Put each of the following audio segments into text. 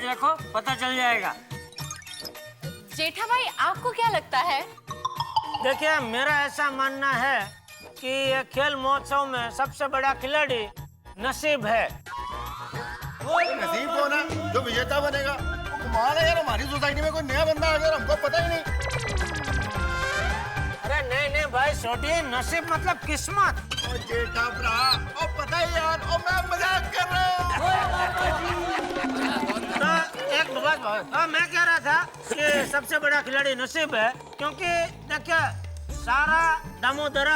Image रखो, पता चल जाएगा। जेठा भाई आपको क्या लगता है? देखिए मेरा ऐसा मानना है कि ये खेल महोत्सव में सबसे बड़ा खिलाड़ी नसीब है। नसीब कौन है जो विजेता बनेगा? कमाल है यार, हमारी सोसाइटी में कोई नया बंदा आ गया, हमको पता ही नहीं। अरे नहीं भाई छोटी, नसीब मतलब किस्मत। ओ जेठा भरा, ओ पता है यार, ओ मैं मजाक कर रहा हूँ। तो एक बात मैं कह रहा था कि सबसे बड़ा खिलाड़ी नसीब है, क्योंकि देखिए सारा दामोदर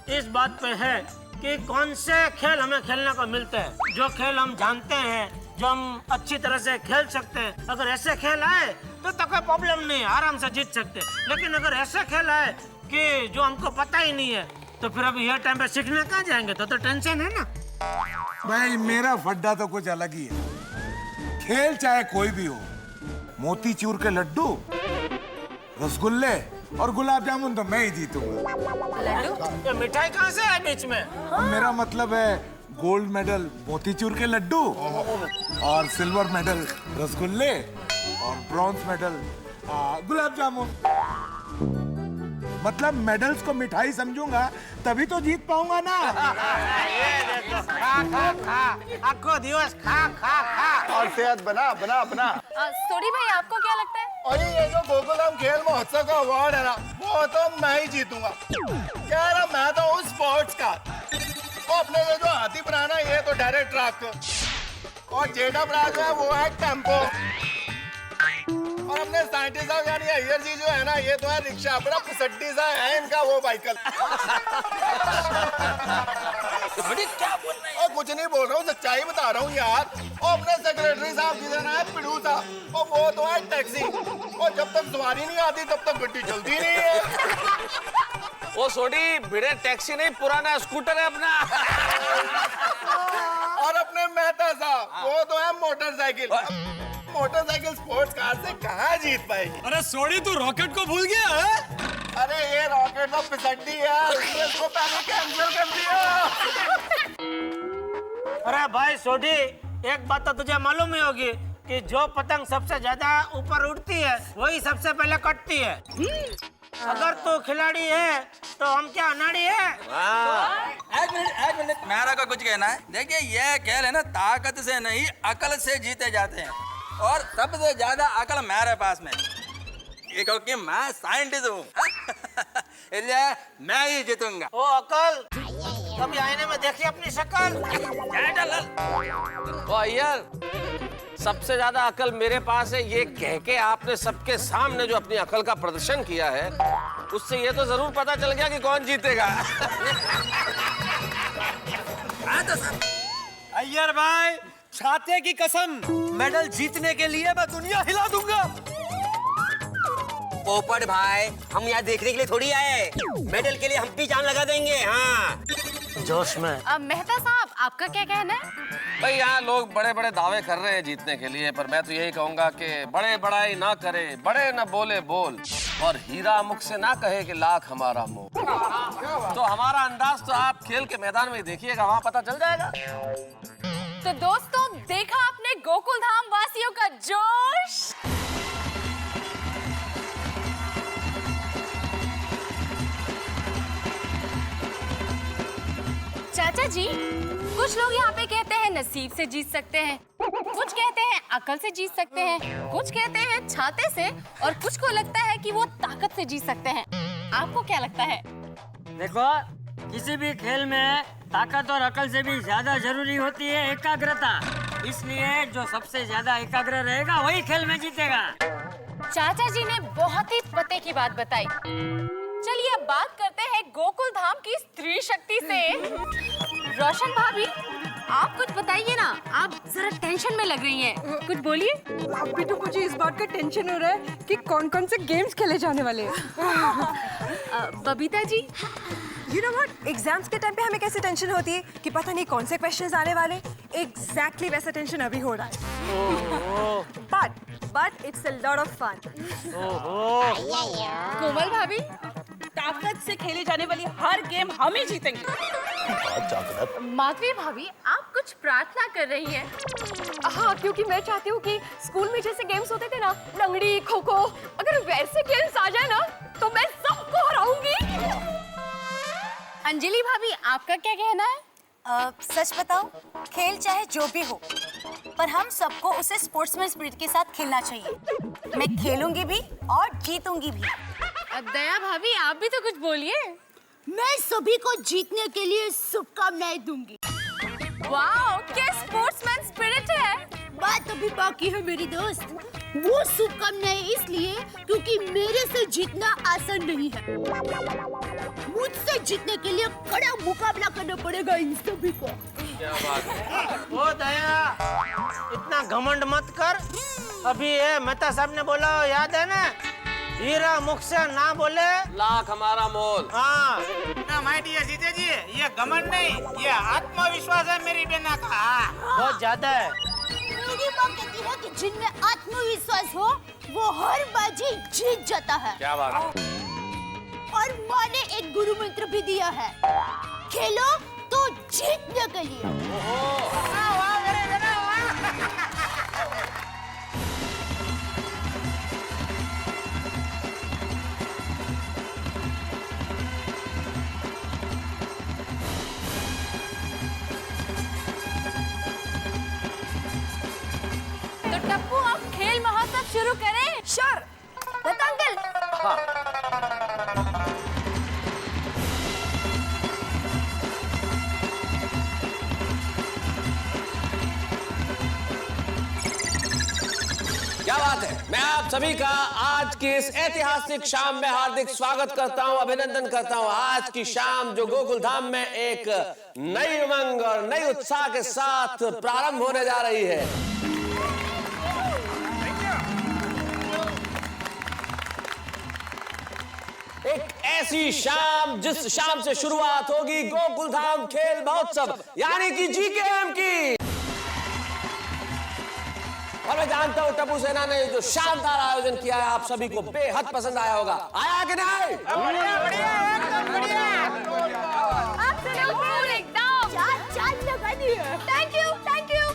इस बात पे है कि कौन से खेल हमें खेलने को मिलते हैं। जो खेल हम जानते हैं, जो हम अच्छी तरह से खेल सकते हैं, अगर ऐसे खेल आए तो कोई प्रॉब्लम नहीं है, आराम से जीत सकते हैं। लेकिन अगर ऐसे खेल आए कि जो हमको पता ही नहीं है, तो फिर अभी ये टाइम पे सीखने कहाँ जाएंगे? तो टेंशन है ना। भाई मेरा फड्डा तो कुछ अलग ही है। खेल चाहे कोई भी हो, मोतीचूर के लड्डू, रसगुल्ले और गुलाब जामुन तो मैं ही जीतूंगा। लड्डू? ये मिठाई कहाँ से है बीच में? मेरा मतलब है गोल्ड मेडल मोतीचूर के लड्डू और सिल्वर मेडल रसगुल्ले और ब्रॉन्ज मेडल गुलाब जामुन। मतलब मेडल्स को मिठाई समझूंगा तभी तो जीत पाऊंगा ना। ये देखो, खा आखो दिवस खा और सेहत बना। सोडी भाई आपको क्या लगता है? और ये जो गोकुलधाम खेल महोत्सव का अवार्ड है ना, वो तो मैं ही जीतूंगा। क्या ना, मैं तो हूँ स्पोर्ट्स का। वो अपने ये जो हाथी पुराना, ये तो डायरेक्ट ट्रक, और जेठा भरा जो है वो है टेम्पो, और अपने साइंटिस्ट यानी अय्यर जी जो है ना, ये तो है रिक्शा। बड़ा पुसड्डी सा है इनका वो बाइकल। क्या बोल रहे हैं? और कुछ नहीं बोल रहा हूँ, सच्चाई बता रहा हूँ यार। और अपने सेक्रेटरी साहब जिधर है पिड़ू साहब, और वो तो है टैक्सी, और जब तक सवारी नहीं आती तब तक गड्डी चलती नहीं है। वो सोडी बिड़े टैक्सी नहीं, पुराना स्कूटर है अपना। और अपने मेहता साहब, वो तो है मोटरसाइकिल। मोटरसाइकिल स्पोर्ट्स कार से कहाँ जीत पाएगी? अरे सोडी तू रॉकेट को भूल गया है? अरे ये रॉकेट तो पिसड्डी है, उसने इसको पहले कैंसिल कर दिया। अरे भाई सोडी, एक बात तो तुझे मालूम ही होगी कि जो पतंग सबसे ज्यादा ऊपर उड़ती है वही सबसे पहले कटती है। अगर तू खिलाड़ी है तो हम क्या अनाड़ी है? एक मिनट मेरा को कुछ कहना है। देखिए ये खेल है ना, ताकत से नहीं अकल से जीते जाते हैं, और सबसे ज्यादा अकल मेरे पास में, ये क्योंकि मैं साइंटिस्ट हूँ। इसलिए मैं ही जीतूंगा। ओ अकल, कभी आईने में देखी अपनी शक्ल? ओ अय्यर, सबसे ज्यादा अकल मेरे पास है, ये कह के आपने सबके सामने जो अपनी अकल का प्रदर्शन किया है, उससे ये तो जरूर पता चल गया कि कौन जीतेगा। अय्यर भाई, छाते की कसम, मेडल जीतने के लिए मैं दुनिया हिला दूंगा। पोपट भाई, हम यहाँ देखने के लिए थोड़ी आए, मेडल के लिए हम भी जान लगा देंगे। हाँ जोश में। मेहता साहब आपका क्या कहना है? भाई यहाँ लोग बड़े बड़े दावे कर रहे हैं जीतने के लिए, पर मैं तो यही कहूंगा कि बड़े बड़ाई ना करे, बड़े न बोले बोल, और हीरा मुख से ना कहे कि लाख हमारा मोल। तो हमारा अंदाज तो आप खेल के मैदान में देखिएगा, वहाँ पता चल जाएगा। तो दोस्तों, देखा आपने गोकुलधाम वासियों का जोश। चाचा जी, कुछ लोग यहाँ पे कहते हैं नसीब से जीत सकते हैं, कुछ कहते हैं अकल से जीत सकते हैं, कुछ कहते हैं छाते से, और कुछ को लगता है कि वो ताकत से जीत सकते हैं। आपको क्या लगता है? देखो, किसी भी खेल में ताकत और अकल से भी ज्यादा जरूरी होती है एकाग्रता। इसलिए जो सबसे ज्यादा एकाग्र रहेगा वही खेल में जीतेगा। चाचा जी ने बहुत ही पते की बात बताई। चलिए अब बात करते हैं गोकुलधाम की स्त्री शक्ति से। रोशन भाभी, आप कुछ बताइए ना, आप जरा टेंशन में लग रही हैं, कुछ बोलिए। अभी तो मुझे इस बात का टेंशन हो रहा है कि कौन कौन से गेम्स खेले जाने वाले हैं। Babita ji, You know what? Exams के टाइम पे हमें कैसे टेंशन होती है कि पता नहीं कौन से क्वेश्चंस आने वाले। एग्जैक्टली वैसा टेंशन अभी हो रहा है। But it's a lot of fun. कोमल भाभी, ताकत से खेले जाने वाली हर गेम हम ही जीतेंगे। माधवी भाभी, आप आप कुछ प्रार्थना कर रही हैं। हाँ, क्योंकि मैं चाहती हूँ कि स्कूल में जैसे गेम्स होते थे ना, लंगड़ी, खो खो, अगर वैसे गेम्स आ जाए ना तो मैं सबको हराऊंगी। अंजलि भाभी, आपका क्या कहना है? सच बताओ, खेल चाहे जो भी हो, पर हम सबको उसे स्पोर्ट्समैन स्पिरिट के साथ खेलना चाहिए। मैं खेलूंगी भी और जीतूंगी भी। दया भाभी, आप भी तो कुछ बोलिए। मैं सभी को जीतने के लिए शुभकामनाएं दूंगी। वाओ, क्या स्पोर्ट्समैन स्पिरिट है। बात अभी बाकी है मेरी दोस्त। वो शुभकामनाएं इसलिए क्योंकि मेरे से जीतना आसान नहीं है। मुझसे जीतने के लिए कड़ा मुकाबला करना पड़ेगा इन सभी को। क्या बात है? ओ दया, इतना घमंड मत कर। अभी ये मेहता साहब ने बोला, याद है ना, हीरा मुख से ना बोले लाख हमारा मोल। हाँ, ना माय डियर जीते जी, ये घमंड नहीं, ये आत्मविश्वास है मेरी बेना का। बहुत ज्यादा है। मेरी माँ कहती है कि जिनमें आत्मविश्वास हो वो हर बाजी जीत जाता है। क्या बात है? और माँ ने एक गुरु मंत्र भी दिया है, खेलो तो जीतने के लिए। तो टप्पू, आप खेल महोत्सव शुरू करें। श्योर, लता अंकल। क्या बात है? मैं आप सभी का आज की इस ऐतिहासिक शाम में हार्दिक स्वागत करता हूं, अभिनंदन करता हूं। आज की शाम जो गोकुल धाम में एक नई उमंग और नई उत्साह के साथ प्रारंभ होने जा रही है। एक ऐसी शाम जिस शाम से शुरुआत होगी गोकुल धाम खेल महोत्सव यानी कि जीकेएम की। और मैं जानता हूं टप्पू सेना ने जो शानदार आयोजन किया है आप सभी को बेहद पसंद आया होगा। आया कि नहीं? बढ़िया बढ़िया, एकदम बढ़िया। Thank you.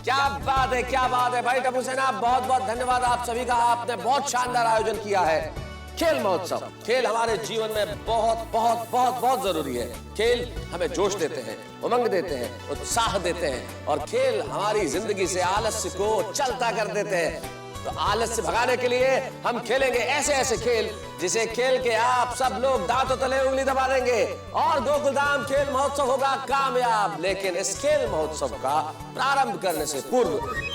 क्या बात है भाई टप्पू सेना, बहुत बहुत धन्यवाद आप सभी का। आपने बहुत शानदार आयोजन किया है। खेल महोत्सव, खेल हमारे जीवन में बहुत बहुत बहुत बहुत जरूरी है। खेल हमें जोश देते हैं, उमंग देते हैं, उत्साह देते हैं और खेल हमारी जिंदगी से आलस्य को चलता कर देते हैं। तो आलस्य भगाने के लिए हम खेलेंगे ऐसे ऐसे खेल जिसे खेल के आप सब लोग दांतों तले उंगली दबा देंगे और गोकुलधाम खेल महोत्सव होगा कामयाब। लेकिन इस खेल महोत्सव का प्रारंभ करने से पूर्व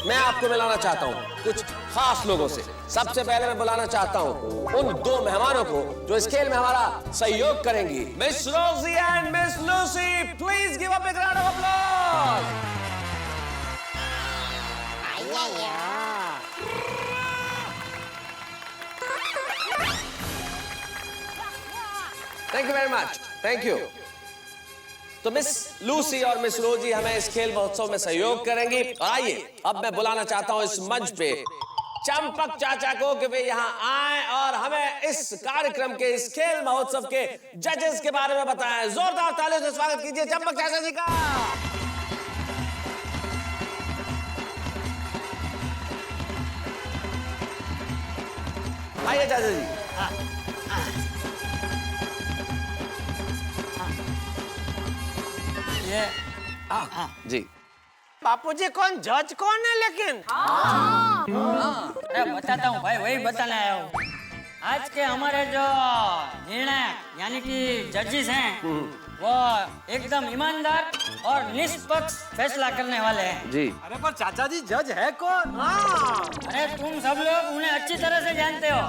मैं आपको मिलाना चाहता हूँ कुछ खास लोगों से। सबसे पहले मैं बुलाना चाहता हूँ उन दो मेहमानों को जो इस खेल में हमारा सहयोग करेंगी, miss Rosie and miss Lucy. Please give a big round of applause. Thank you very much, thank you. तो मिस लूसी और मिस रोजी हमें इस खेल महोत्सव में सहयोग करेंगी। और आइए अब मैं बुलाना चाहता हूं इस मंच पे चंपक चाचा को कि वे यहाँ आए और हमें इस कार्यक्रम के, इस खेल महोत्सव के जजेस के बारे में बताएं। जोरदार तालियों से स्वागत कीजिए चंपक चाचा जी का। आइए चाचा जी। ये जी बापूजी, कौन जज कौन है लेकिन? अरे बताता हूँ भाई, वही बताने आया हूँ। आज के हमारे जो निर्णायक यानी कि जजेस हैं वो एकदम ईमानदार और निष्पक्ष फैसला करने वाले हैं। जी। अरे पर चाचा जी जज है कौन? अरे तुम सब लोग उन्हें अच्छी तरह से जानते हो।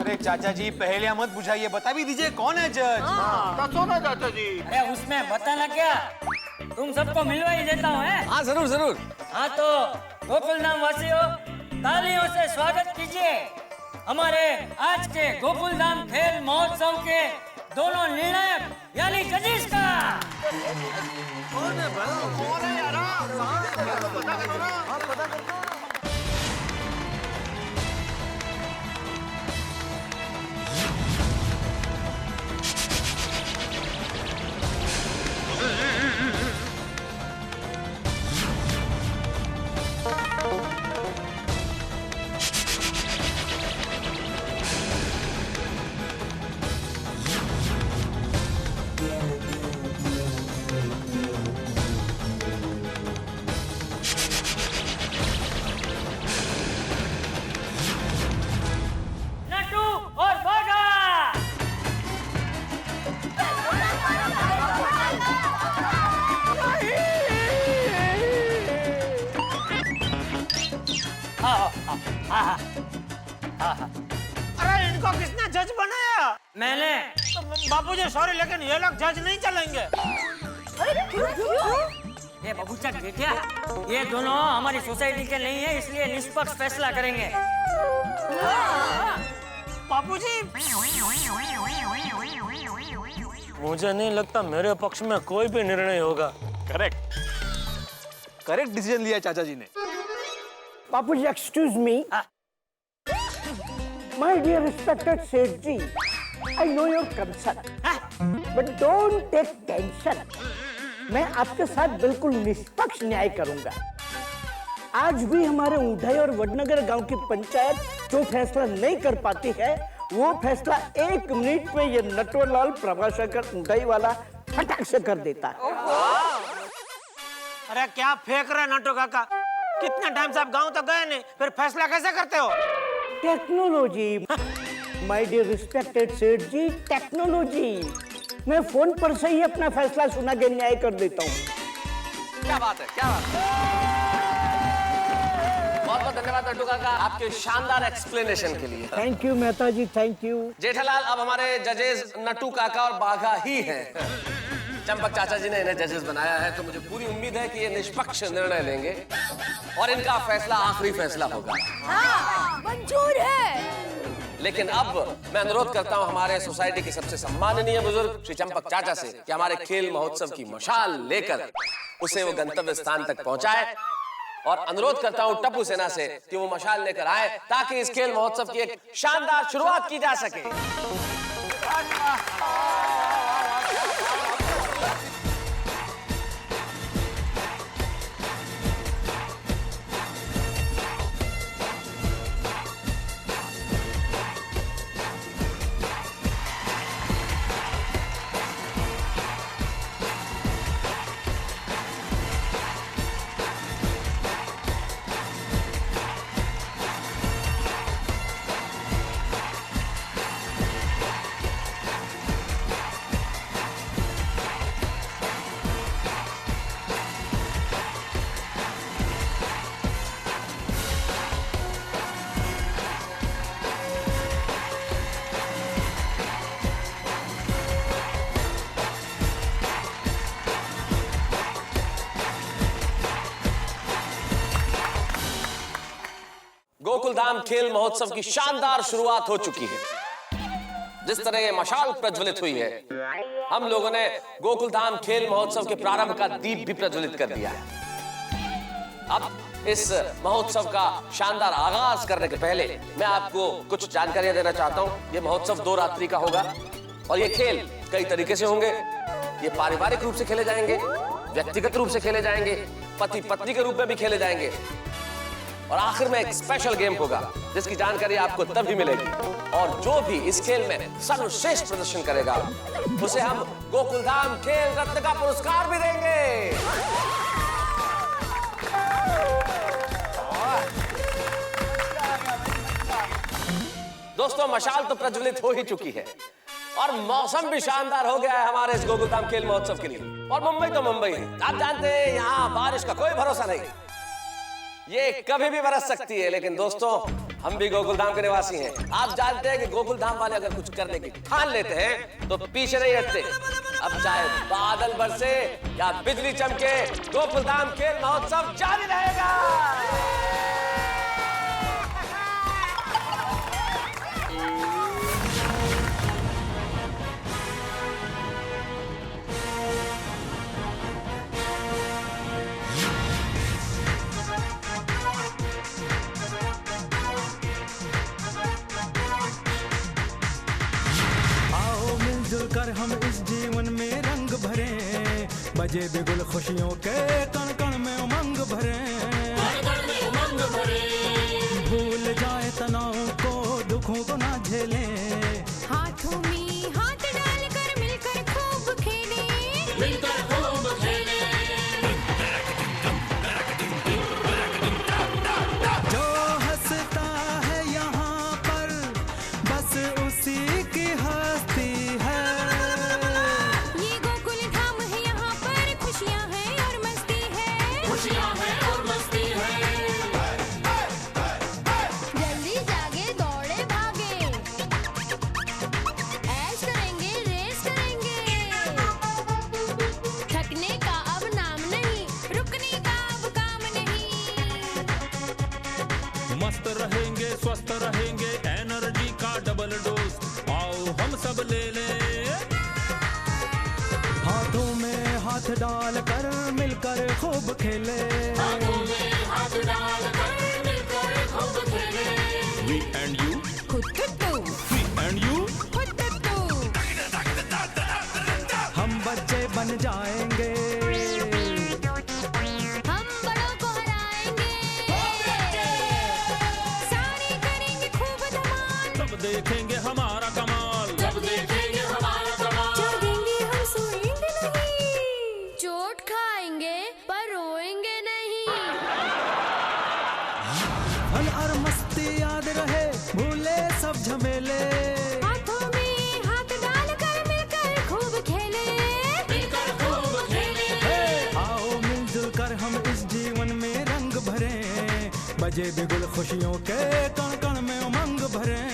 अरे चाचा जी पहले मत बुझाइए, बता भी दीजिए कौन है जज। चाचा जी। अरे उसमें बताना क्या, तुम सबको मिलवा ही देता हूँ। हाँ जरूर जरूर। हाँ तो गोकुलधाम वासियों, तालियों से स्वागत कीजिए हमारे आज के गोकुलधाम खेल महोत्सव के दोनों निर्णायक यानी जजेस का। कौन है यार? पता करो ना। अरे इनको किसने जज बनाया? मैंने। तो बाबूजी सॉरी, लेकिन ये लोग जज नहीं चलेंगे। अरे क्यों? ये बबूचा बेटिया, ये दोनों हमारी सोसाइटी के नहीं है, इसलिए निष्पक्ष फैसला करेंगे। बाबूजी, मुझे नहीं लगता मेरे पक्ष में कोई भी निर्णय होगा। करेक्ट डिसीजन लिया चाचा जी ने। Papuji, excuse me. My dear respected Seth ji, I know your concern, but don't take tension. मैं आपके साथ बिल्कुल निष्पक्ष न्याय करूंगा। आज भी हमारे ऊंढाई और वडनगर गांव की पंचायत जो फैसला नहीं कर पाती है, वो फैसला 1 मिनट में ये नटवरलाल प्रभाशंकर ऊंढाई वाला फटाक से कर देता है। अरे क्या फेंक रहे नटू काका? कितने टाइम से आप गांव तक गए नहीं, फिर फैसला कैसे करते हो? टेक्नोलॉजी, माय डियर रिस्पेक्टेड सेठ जी, टेक्नोलॉजी। मैं फोन पर से ही अपना फैसला सुना के न्याय कर देता हूँ। क्या बात है, क्या बात है। बहुत बहुत धन्यवाद नट्टू काका आपके शानदार एक्सप्लेनेशन के लिए। Thank you Mehta ji, thank you. Jethalal, अब हमारे जजेस नट्टू काका और बाघा ही हैं। चंपक चाचा जी ने इन्हें जजेस बनाया है, तो मुझे पूरी उम्मीद है कि ये निष्पक्ष निर्णय लेंगे और इनका फैसला आखिरी फैसला होगा। हाँ, मंजूर है। लेकिन अब मैं अनुरोध करता हूं हमारे सोसाइटी के सबसे सम्माननीय बुजुर्ग श्री चंपक चाचा से कि हमारे खेल महोत्सव की मशाल लेकर उसे वो गंतव्य स्थान तक पहुंचाए, और अनुरोध करता हूं टप्पू सेना से कि वो मशाल लेकर आए ताकि इस खेल महोत्सव की एक शानदार शुरुआत की जा सके। गोकुलधाम खेल महोत्सव की शानदार शुरुआत हो चुकी है। जिस तरह ये मशाल प्रज्वलित हुई है, हम लोगों ने गोकुलधाम खेल महोत्सव के प्रारंभ का दीप भी प्रज्वलित कर दिया है। अब इस महोत्सव का शानदार आगाज करने के पहले मैं आपको कुछ जानकारियां देना चाहता हूं। ये महोत्सव 2 रात्रि का होगा और ये खेल कई तरीके से होंगे। ये पारिवारिक रूप से खेले जाएंगे, व्यक्तिगत रूप से खेले जाएंगे, पति पत्नी के रूप में भी खेले जाएंगे, और आखिर में एक स्पेशल गेम होगा जिसकी जानकारी आपको तभी मिलेगी। और जो भी इस खेल में सर्वश्रेष्ठ प्रदर्शन करेगा उसे हम गोकुलधाम खेल रत्न का पुरस्कार भी देंगे। दोस्तों, मशाल तो प्रज्वलित हो ही चुकी है और मौसम भी शानदार हो गया है हमारे इस गोकुलधाम खेल महोत्सव के लिए। और मुंबई तो मुंबई है, आप जानते हैं यहाँ बारिश का कोई भरोसा नहीं, ये कभी भी बरस सकती है। लेकिन दोस्तों, हम भी गोकुलधाम के निवासी हैं। आप जानते हैं कि गोकुलधाम वाले अगर कुछ करने की ठान लेते हैं तो पीछे नहीं हटते। अब चाहे बादल बरसे या बिजली चमके, गोकुलधाम खेल महोत्सव जारी रहेगा। कर हम इस जीवन में रंग भरे, बजे बिगुल खुशियों के कण कण में उमंग भरे, भूल जाए तनाव को, दुखों को ना झेले, हाथों में हाथ डालकर मिलकर खूब खेले, मिलकर खूब खेले। जो हंसता है यहाँ पर बस उसी की हस्ती है। ये गोकुल धाम है, यहाँ पर खुशियाँ हैं और मस्ती स्वस्थ रहेंगे, एनर्जी का डबल डोज आओ हम सब ले लें। हाथों में हाथ डालकर मिलकर खूब खेले, हाथों में हाथ डालकर मिलकर खूब खेले। We and you, we and you, हम बच्चे बन जाएंगे, हम बड़ों को हराएंगे, सारे करेंगे खूब धमाल, तब देखेंगे हमारा कमाल, जब देखेंगे हमारा कमाल। जागेंगे हम सोएंगे नहीं, चोट खाएंगे पर रोएंगे नहीं। फन और मस्ती याद रहे, भूले सब झमेले, हाथों में हाथ डालकर मिलकर खूब खेले, मिलकर खूब खेले। आओ मिलजुल कर हम इस जीवन में रंग भरें, बजे बिगुल खुशियों के कण कण में उमंग भरें,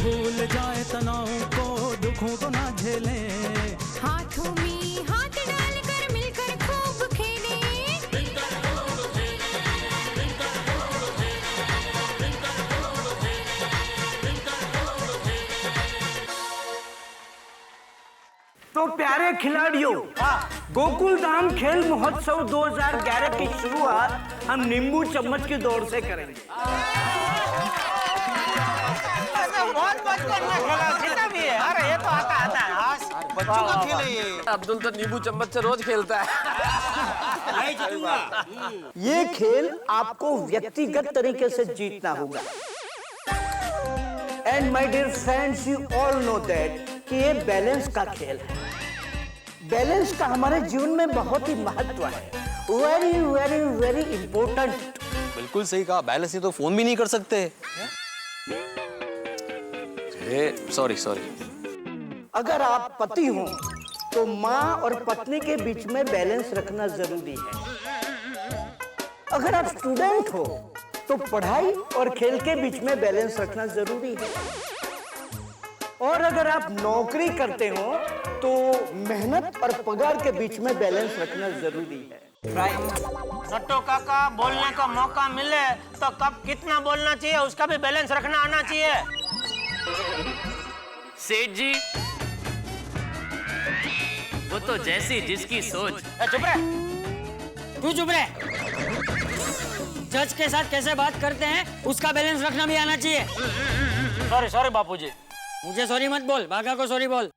भूल जाए तनाव को, दुखों को ना झेलें, हाथों में हाथ डालकर मिलकर खूब खेले, मिलकर खूब खेले, मिलकर खूब खेले, मिलकर खूब खेले, मिलकर खूब खेले। तो प्यारे खिलाड़ियों, गोकुल धाम खेल महोत्सव 2011 की शुरुआत हम नींबू चम्मच की दौड़ से करेंगे। बहुत बचपन में खेला, जीता भी है। अरे ये तो आता है। बच्चों का खेल है ये। अब्दुल तो नींबू चम्मच से रोज खेलता है। ये खेल आपको व्यक्तिगत तरीके से जीतना होगा। And my dear friends, you all know that कि ये बैलेंस का खेल है। बैलेंस का हमारे जीवन में बहुत ही महत्व है। Very very very important. बिल्कुल सही कहा, बैलेंस नहीं तो फोन भी नहीं कर सकते। सॉरी। अगर आप पति हो तो माँ और पत्नी के बीच में बैलेंस रखना जरूरी है। अगर आप स्टूडेंट हो तो पढ़ाई और खेल के बीच में बैलेंस रखना जरूरी है। और अगर आप नौकरी करते हो तो मेहनत और पगार के बीच में बैलेंस रखना जरूरी है। नट्टू काका, बोलने का मौका मिले तो कब कितना बोलना चाहिए उसका भी बैलेंस रखना आना चाहिए। सेठ जी, वो तो जैसी जिसकी सोच। चुप रहे। तू चुप रहे। जज के साथ कैसे बात करते हैं उसका बैलेंस रखना भी आना चाहिए। सॉरी बापूजी। मुझे सॉरी मत बोल, बागा को सॉरी बोल।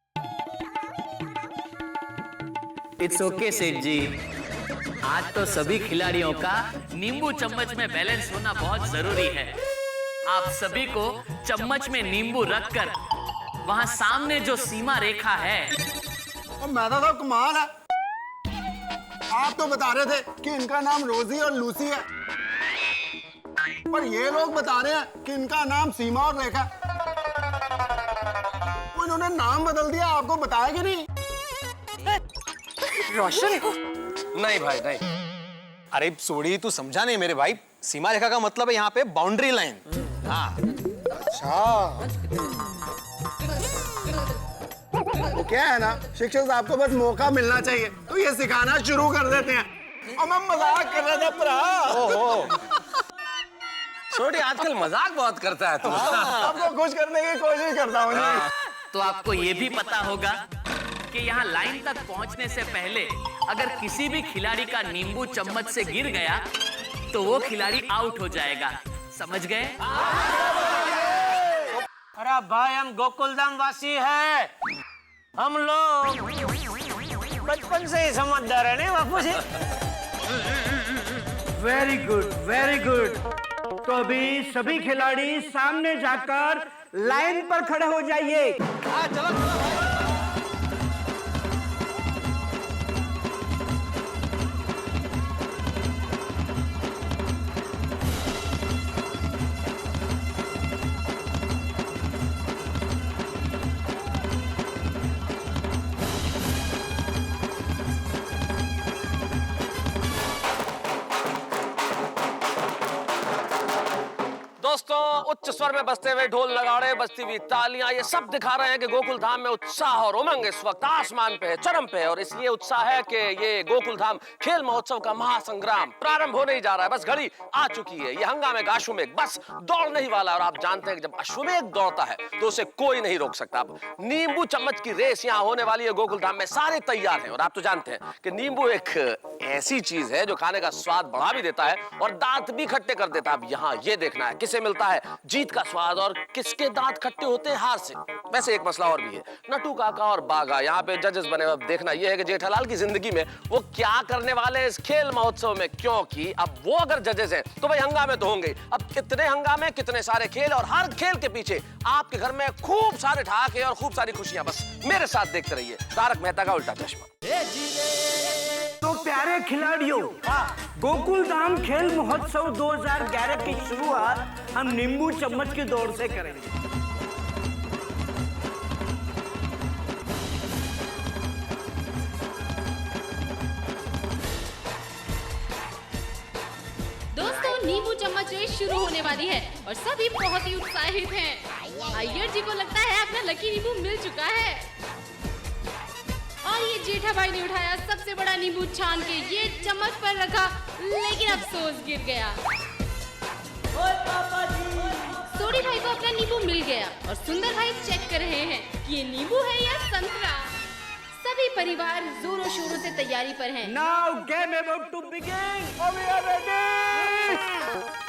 इट्स ओके सेठ जी, आज तो सभी खिलाड़ियों का नींबू चम्मच में बैलेंस होना बहुत जरूरी है। आप सभी को चम्मच में नींबू रखकर वहां सामने जो सीमा रेखा है। मैदा तो कमाल है। आप तो बता रहे थे कि इनका नाम रोजी और लूसी है, पर ये लोग बता रहे हैं कि इनका नाम सीमा और रेखा। वो इन्होंने नाम बदल दिया, आपको बताया कि नहीं? रोशन, नहीं भाई नहीं। अरे सोड़ी, तू समझा नहीं मेरे भाई। सीमा रेखा का मतलब है यहाँ पे बाउंड्री लाइन। हाँ। अच्छा, वो क्या है ना, शिक्षक साहब को बस मौका मिलना चाहिए तो ये सिखाना शुरू कर देते हैं। और मैं मजाक कर रहा था भरा। छोटी आजकल मजाक बहुत करता है तू। आपको खुश करने की कोशिश करता हूँ। तो आपको ये भी पता होगा कि यहाँ लाइन तक पहुँचने से पहले अगर किसी भी खिलाड़ी का नींबू चम्मच से गिर गया तो वो खिलाड़ी आउट हो जाएगा। समझ गए? अरे भाई, हम गोकुलधाम वासी है। हम लोग बचपन से ही समझदार है नहीं बापू जी? Very good, very good. तो अभी सभी खिलाड़ी सामने जाकर लाइन पर खड़े हो जाइए। चलो। दोस्तों, उच्च स्वर में बजते हुए ढोल नगाड़े, बजती हुई तालियां, ये सब दिखा रहे हैं कि गोकुल धाम में उत्साह और उमंग इस वक्त आसमान पे है, चरम पे है। और इसलिए उत्साह है कि ये गोकुल धाम खेल महोत्सव का महासंग्राम प्रारंभ होने ही जा रहा है। बस घड़ी आ चुकी है। ये हंगामे का अश्वमेघ बस दौड़ने ही वाला है। और आप जानते हैं कि जब अश्वमेघ दौड़ता है तो उसे कोई नहीं रोक सकता। अब नींबू चम्मच की रेस यहाँ होने वाली है गोकुल धाम में, सारे तैयार हैं। और आप तो जानते हैं कि नींबू एक ऐसी चीज है जो खाने का स्वाद बढ़ा भी देता है और दांत भी खट्टे कर देता है। अब यहाँ ये देखना है किसे मिलता है जीत का स्वाद और किसके दांत खट्टे होते हैं हार से। वैसे एक मसला और भी है, नट्टू काका और बागा यहाँ पे जजेस बने। अब देखना यह है कि जेठालाल की जिंदगी में वो क्या करने वाले इस खेल महोत्सव में, क्योंकि अब वो अगर जजेस हैं तो भाई हंगामे तो होंगे। अब कितने हंगामे, कितने सारे खेल, और हर खेल के पीछे आपके घर में खूब सारे ठहाके और खूब सारी खुशियां। बस मेरे साथ देखते रहिए तारक मेहता का उल्टा चश्मा। तो प्यारे खिलाड़ियों, गोकुल धाम खेल महोत्सव 2011 की शुरुआत हम नींबू चम्मच की दौड़ से करेंगे। दोस्तों, नींबू चम्मच रेस शुरू होने वाली है और सभी बहुत ही उत्साहित हैं। अय्यर जी को लगता है अपना लकी नींबू मिल चुका है और ये जेठा भाई ने उठाया सबसे बड़ा नींबू, छान के ये चम्मच पर रखा, लेकिन अफसोस गिर गया। सोडी भाई को अपना नींबू मिल गया और सुंदर भाई चेक कर रहे हैं कि ये नींबू है या संतरा। सभी परिवार जोरों शोरों से तैयारी पर हैं। Now game about to begin. We are ready.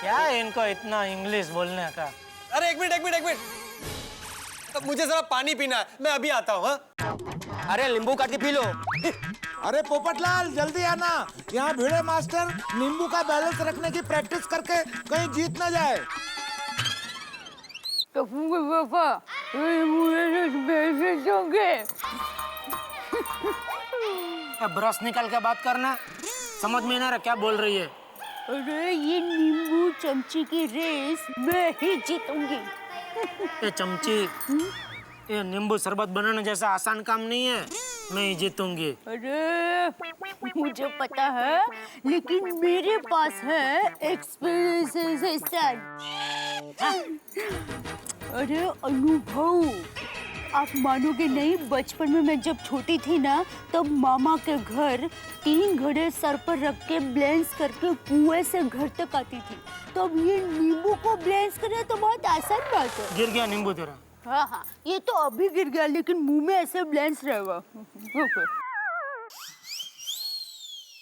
क्या है इनको इतना इंग्लिश बोलने का? अरे एक मिनट मुझे जरा पानी पीना है, मैं अभी आता हूँ। अरे नींबू काट के पी लो। अरे पोपटलाल जल्दी आना, यहाँ भिड़े मास्टर नींबू का बैलेंस रखने की प्रैक्टिस करके कहीं जीत न जाए। तो पापा ब्रश निकाल के बात करना, समझ में ना रहा क्या बोल रही है। अरे ये नींबू चमची की रेस मैं ही जीतूंगी। ये चमची, ये नींबू शरबत बनाने जैसा आसान काम नहीं है, मैं ही जीतूंगी। अरे मुझे पता है, लेकिन मेरे पास है एक्सपीरियंस। अरे अनुभव, आप मानोगे नहीं, बचपन में मैं जब छोटी थी ना, तब मामा के घर 3 घड़े सर पर रख के बैलेंस करके कुएं से घर तक आती थी। तब ये नींबू को बैलेंस करना तो बहुत आसान बात है। गिर गया नींबू तेरा? हाँ, ये तो अभी गिर गया, लेकिन मुंह में ऐसे बैलेंस रहेगा।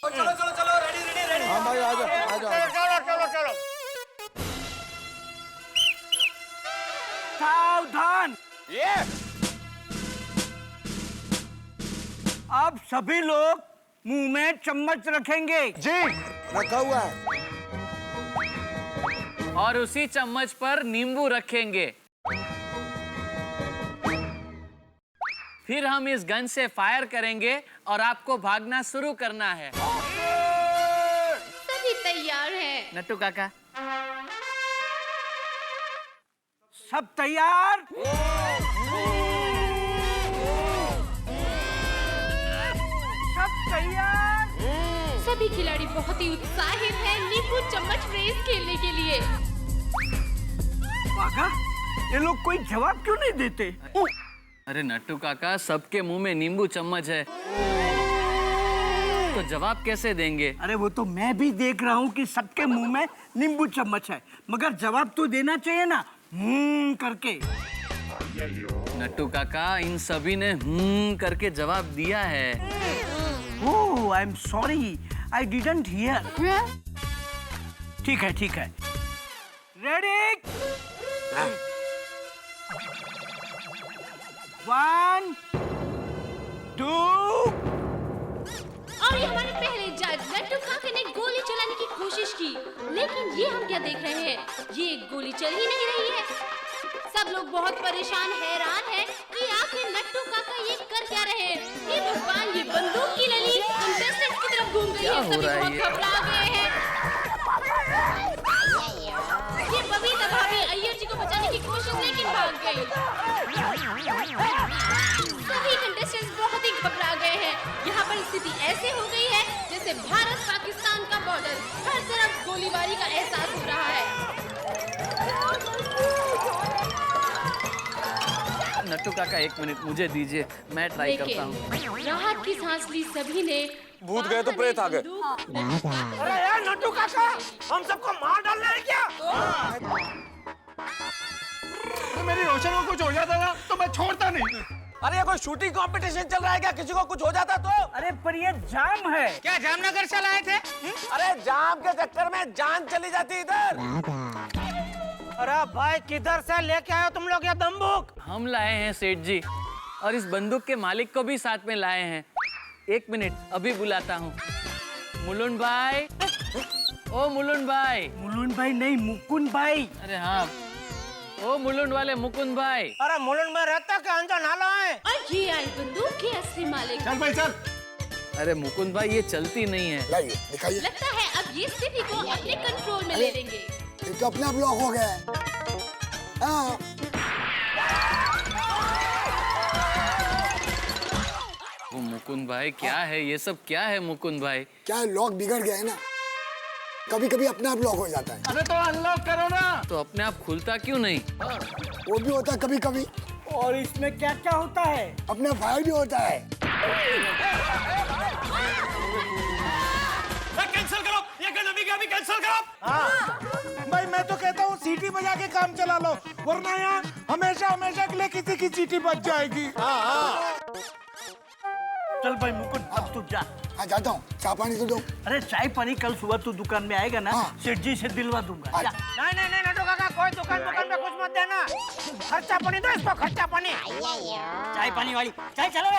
चलो रेडी। हाँ भाई आ जाओ। सावधान, अब सभी लोग मुंह में चम्मच रखेंगे। जी रखा हुआ है। और उसी चम्मच पर नींबू रखेंगे। फिर हम इस गन से फायर करेंगे और आपको भागना शुरू करना है। सभी तैयार हैं। नट्टू काका, सब तैयार? सब तैयार? सभी खिलाड़ी बहुत ही उत्साहित हैं नींबू चम्मच रेस खेलने के लिए। बागा, ये लोग कोई जवाब क्यों नहीं देते? अरे नट्टू काका, सबके मुंह में नींबू चम्मच है तो जवाब कैसे देंगे? अरे वो तो मैं भी देख रहा हूँ कि सबके मुंह में नींबू चम्मच है, मगर जवाब तो देना चाहिए ना, करके। नट्टू काका, इन सभी ने करके जवाब दिया है। Oh, I am sorry, I didn't hear. ठीक है। रेडी? 1, 2। और ये हमारे पहले जज नट्टू काका ने गोली चलाने की कोशिश की, लेकिन ये हम क्या देख रहे हैं, ये गोली चल ही नहीं रही है। सब लोग बहुत परेशान, हैरान हैं कि आखिर नट्टू काका ये कर क्या रहे हैं। ये भगवान, ये बंदूक की नली कंटेस्टेंट की तरफ घूम गई है। सभी बहुत घबरा गए हैं। ये बबीता भाभी अय्यर जी को बचाने की कोशिश, लेकिन भाग गई। सभी कंटेस्टेंट्स बहुत ही घबरा गए हैं। यहाँ पर स्थिति ऐसे हो गई है जैसे भारत पाकिस्तान का बॉर्डर, हर तरफ गोलीबारी का एहसास हो रहा है। नट्टू काका 1 मिनट मुझे दीजिए, मैं ट्राई करता हूँ। लेकिन राहत की सांस ली सभी ने। भूत गए तो प्रेत आ गए। अरे यार नट्टू काका, हम सबको मार डालना है क्या? मेरी रोशन को कुछ हो जाता ना तो मैं छोड़ता नहीं। अरे कोई शूटिंग कंपटीशन चल रहा है क्या? किसी को कुछ हो जाता तो? अरे पर ये जाम है। क्या जामनगर से लाए थे? अरे जाम के चक्कर में जान चली जाती इधर। अरे भाई किधर से लेके आए हो तुम लोग ये बंदूक? हम लाए हैं सेठ जी, और इस बंदूक के मालिक को भी साथ में लाए हैं। 1 मिनट, अभी बुलाता हूँ। मुलुन भाई, ओ मुलुन भाई। मुलुन भाई नहीं, मुकुंद भाई। अरे हाँ, ओ मुलुन वाले मुकुंद भाई। अरे मुलुन में रहता क्या अंजा नाला है? और ये आई बंदूक के असली मालिक। चल भाई चल। अरे मुकुंद भाई ये चलती नहीं है। लाइए दिखाइए। लगता है अब ये स्थिति को अपने कंट्रोल में ले लेंगे। ये तो अपने आप लॉक हो गया है। हाँ। वो मुकुंद भाई क्या है ये सब? क्या है मुकुंद भाई? क्या है, लॉक बिगड़ गया है ना, कभी कभी अपने आप लॉक हो जाता है। अरे तो अनलॉक करो ना। तो अपने आप खुलता क्यों नहीं? वो भी होता है कभी कभी। और इसमें क्या क्या होता है? अपने फायर भी होता है। कैंसिल करो ये गलती का भी कैंसिल करो। हाँ भाई मैं तो कहता हूँ सीटी बजा के काम चला लो, वरना यहाँ हमेशा हमेशा के लिए किसी की सीटी बज जाएगी। चल भाई मुकुंद, अब तू जा। हाँ जाता हूँ, चाय पानी तो दो। अरे चाय पानी कल सुबह तू दुकान में आएगा ना, सेठ जी से दिलवा दूंगा। जा। नहीं नट्टू काका, कोई दुकान में कुछ मत देना। खर्चा पानी दो इसको, खर्चा पानी। चाय पानी वाली चाय चलो रे।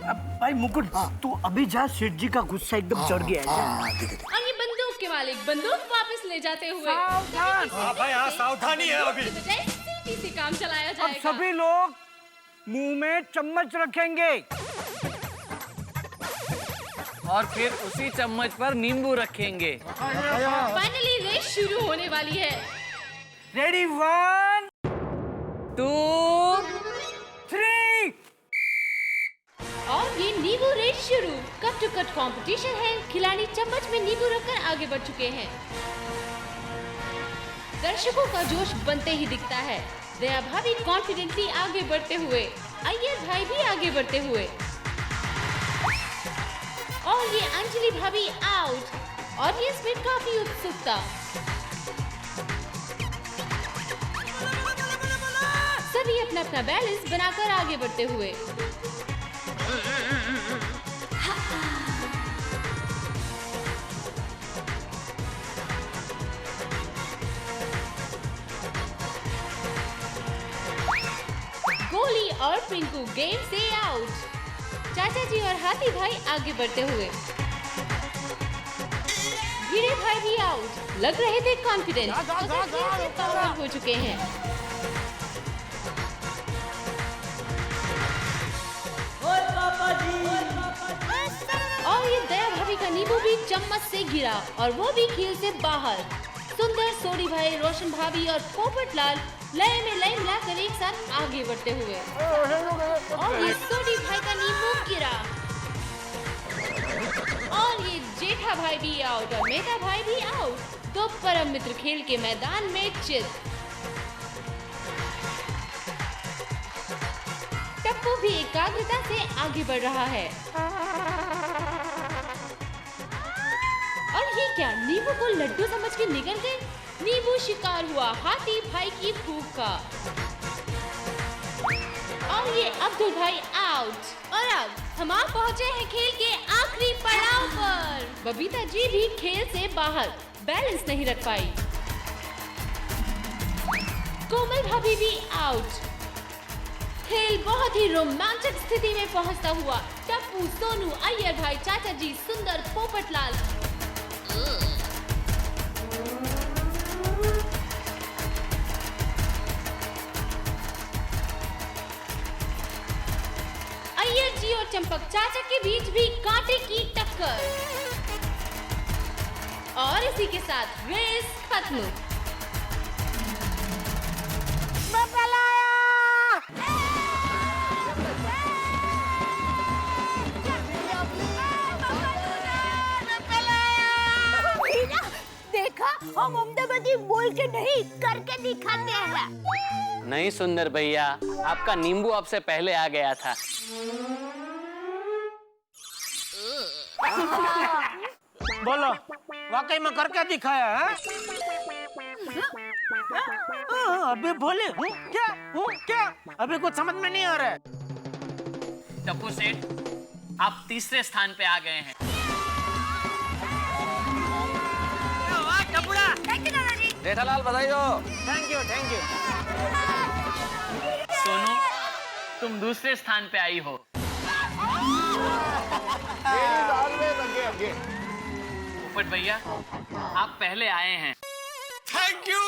अब भाई मुकुंद, तू अभी जा, सेठ जी का गुस्सा एकदम चढ़ गया है। और ये बंदूक के मालिक बंदूक वापस ले जाते हुए। हाँ भाई हाँ सावधानी है अभी। सीधी से काम चलाया अब जाएगा। सभी लोग मुंह में चम्मच रखेंगे और फिर उसी चम्मच पर नींबू रखेंगे। फाइनली रेस शुरू होने वाली है। रेडी 1 2 3। और ये नींबू रेस शुरू। कट टू कट कंपटीशन है। खिलाड़ी चम्मच में नींबू रखकर आगे बढ़ चुके हैं। दर्शकों का जोश बनते ही दिखता है। दया भाभी कॉन्फिडेंटली आगे बढ़ते हुए, अय्यर भाई भी आगे बढ़ते हुए, और ये अंजलि भाभी आउट। ऑडियंस में काफी उत्सुकता। सभी अपना अपना बैलेंस बनाकर आगे बढ़ते हुए। गोली और पिंकू गेम से आउट। चाचा जी और हाथी भाई आगे बढ़ते हुए। हीरे भाई भी आउट। लग रहे थे कॉन्फिडेंट, मगर खेल से बाहर हो चुके हैं। और ये दया भाभी का नींबू भी चम्मच से गिरा और वो भी खेल से बाहर। सुंदर, सोडी भाई, रोशन भाभी और पोपट लाल लय में लय मिलाकर एक साथ आगे बढ़ते हुए। और ये सोडी भाई का नींबू गिरा। और ये जेठा भाई भी आउट और मेधा भाई भी आउट। दो परम मित्र खेल के मैदान में चित। टप्पू भी एकाग्रता से आगे बढ़ रहा है। और ये क्या, नींबू को लड्डू समझ के निकल गए? नींबू शिकार हुआ हाथी भाई की भूख का। और ये अब्दुल भाई आउट। और अब हम आ पहुंचे हैं खेल के आखिरी पड़ाव पर। बबीता जी भी खेल से बाहर, बैलेंस नहीं रख पाई। कोमल भाभी भी आउट। खेल बहुत ही रोमांचक स्थिति में पहुंचता हुआ। टप्पू, सोनू, अय्यर भाई, चाचा जी, सुंदर, पोपटलाल। अय्यर जी और चंपक चाचा के बीच भी कांटे की टक्कर। और इसी के साथ रेस खत्म। देखा, हम अहमदाबादी कि बोल के नहीं करके दिखाते हैं। नहीं सुंदर भैया, आपका नींबू आपसे पहले आ गया था। बोलो, वाकई में करके दिखाया है? अभी बोले क्या? अभी कुछ समझ में नहीं आ रहा है। टप्पू सेठ, आप तीसरे स्थान पे आ गए हैं। जेठालाल बधाई हो। Thank you. सोनू, तुम दूसरे स्थान पे आई हो। पोपट भैया, आप पहले आए हैं। Thank you.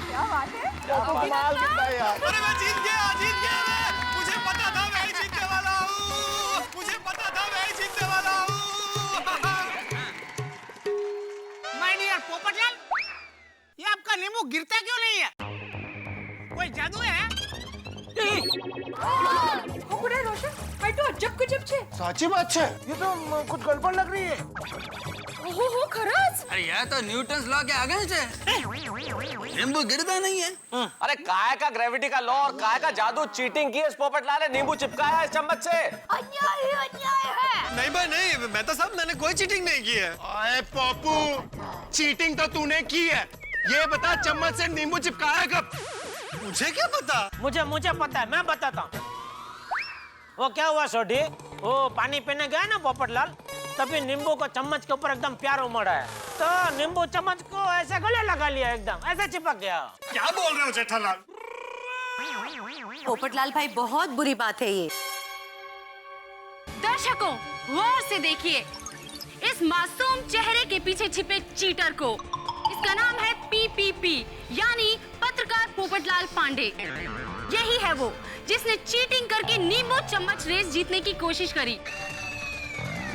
क्या बात है? कमाल कितना है यार। अरे मैं जीत गया मैं। मुझे पता था मैं ही जीतने वाला हूँ। माय डियर पोपटलाल, ये आपका नींबू गिरता क्यों नहीं है? कोई जादू है? रोशन, मैं तो अजब गजब छे। साची बात छे, ये तो कुछ गड़बड़ लग रही है। हो खरच। अरे यह तो न्यूटन लॉ के आगे से नींबू गिरता नहीं है। अरे काय का ग्रेविटी का लॉ और काय का जादू चीटिंग की है इस पोपटलाल ने, नींबू चिपकाया है इस चम्मच से। अन्याय है। नहीं भाई नहीं, मैं तो सब मैंने कोई चीटिंग नहीं की है। अरे पप्पू, चीटिंग तो तूने की है। ये बता चम्मच से नींबू चिपकाया कब? मुझे क्या पता? मुझे पता है, मैं बताता हूँ। वो क्या हुआ सोडी, वो पानी पीने गया ना पोपटलाल, तभी नींबू को चम्मच के ऊपर एकदम प्यार उमड़ा है, तो नींबू चम्मच को ऐसे गले लगा लिया, एकदम ऐसे चिपक गया। क्या बोल रहे हो जेठालाल? पोपटलाल भाई, बहुत बुरी बात है ये। दर्शकों, गौर से देखिए इस मासूम चेहरे के पीछे छिपे चीटर को। इसका नाम है PPP, यानी पत्रकार पोपटलाल पांडे। यही है वो जिसने चीटिंग करके नींबू चम्मच रेस जीतने की कोशिश करी,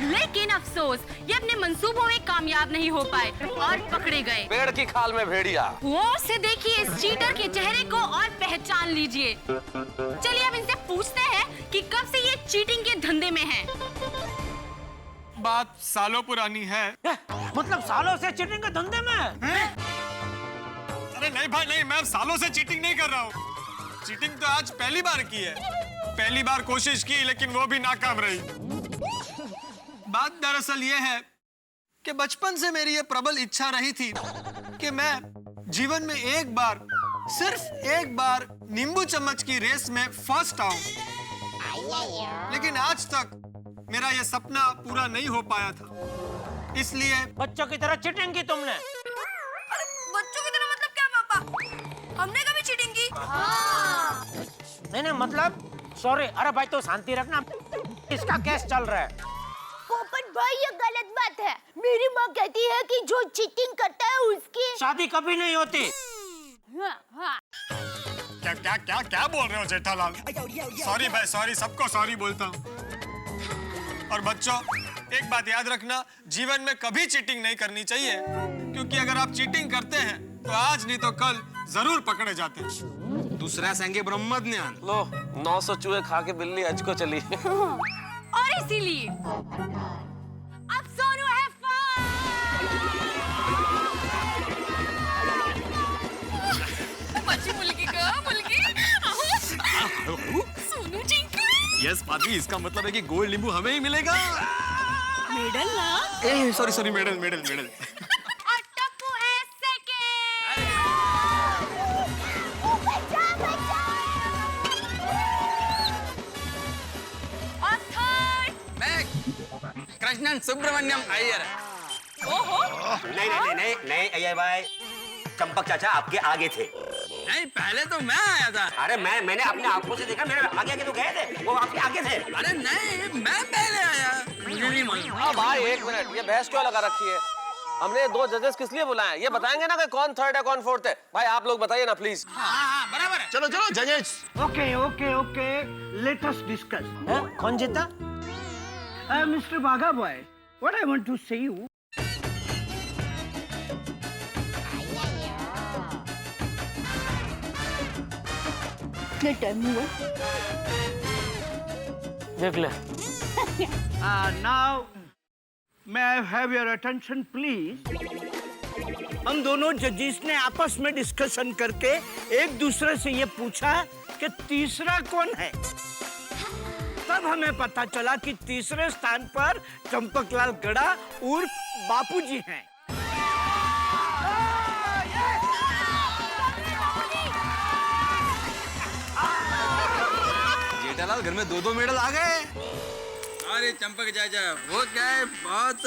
लेकिन अफसोस ये अपने मंसूबों में कामयाब नहीं हो पाए और पकड़े गए। पेड़ की खाल में भेड़िया। गौर से देखिए इस चीटर के चेहरे को और पहचान लीजिए। चलिए अब इनसे पूछते हैं कि कब से ये चीटिंग के धंधे में हैं। बात सालों पुरानी है। मतलब सालों से चीटिंग के धंधे में है? अरे नहीं भाई नहीं, मैं सालों से चीटिंग नहीं कर रहा हूँ। चीटिंग तो आज पहली बार की है। पहली बार कोशिश की लेकिन वो भी नाकाम रही। बात दरअसल ये है कि बचपन से मेरी ये प्रबल इच्छा रही थी कि मैं जीवन में एक बार, सिर्फ एक बार नींबू चम्मच की रेस में फर्स्ट आऊं। लेकिन आज तक मेरा ये सपना पूरा नहीं हो पाया था, इसलिए बच्चों की तरह चीटिंग की तुमने। अरे बच्चों की तरह मतलब क्या पापा? हमने कभी चीटिंग की? नहीं मतलब सॉरी। अरे भाई तो शांति रखना, इसका केस चल रहा है। पोपट भाई, ये गलत बात है। मेरी माँ कहती है कि जो चीटिंग करता है उसकी शादी कभी नहीं होती। क्या क्या क्या क्या बोल रहे हो जेठालाल? सॉरी भाई सॉरी, सबको सॉरी बोलता हूँ। और बच्चों, एक बात याद रखना, जीवन में कभी चीटिंग नहीं करनी चाहिए, क्योंकि अगर आप चीटिंग करते हैं तो आज नहीं तो कल जरूर पकड़े जाते हैं। दूसरा संगे ब्रह्म ज्ञान। लो 900 चूहे खा के बिल्ली हज को चली। और इसीलिए अब सोनू है सोनू जी यस पादी, इसका मतलब है कि गोल्ड नींबू हमें ही मिलेगा। मेडल ना? Sorry medal medal medal. और टप्पू है सेकंड। और थर्ड मैं कृष्णन सुब्रमण्यम अय्यर। ओहो, नहीं अय्यर भाई, चंपक चाचा आपके आगे थे। नहीं, पहले तो मैं आया था। अरे मैंने अपने आंखों से देखा, मेरे आगे तो गए थे, वो आपके आगे थे। अरे नहीं, मैं पहले आया। मुझे नहीं मालूम। हाँ भाई एक मिनट, ये बहस क्यों लगा रखी है? हमने 2 जजेस किस लिए बुलाए हैं? ये बताएंगे ना कि कौन थर्ड है कौन फोर्थ है? भाई आप लोग बताइए ना प्लीज। हाँ, बराबर है। चलो जजेस। Okay let us discuss. कौन जीता? Mister Bagha boy, what I want to say you, time हुआ। देख ले। Now May I have your attention, please? हम दोनों जजेस ने आपस में डिस्कशन करके एक दूसरे से ये पूछा कि तीसरा कौन है। तब हमें पता चला कि तीसरे स्थान पर चंपकलाल गड़ा उर्फ बापूजी हैं। जेठालाल घर में 2-2 मेडल आ गए। अरे चंपक चाचा, वो क्या है, बहुत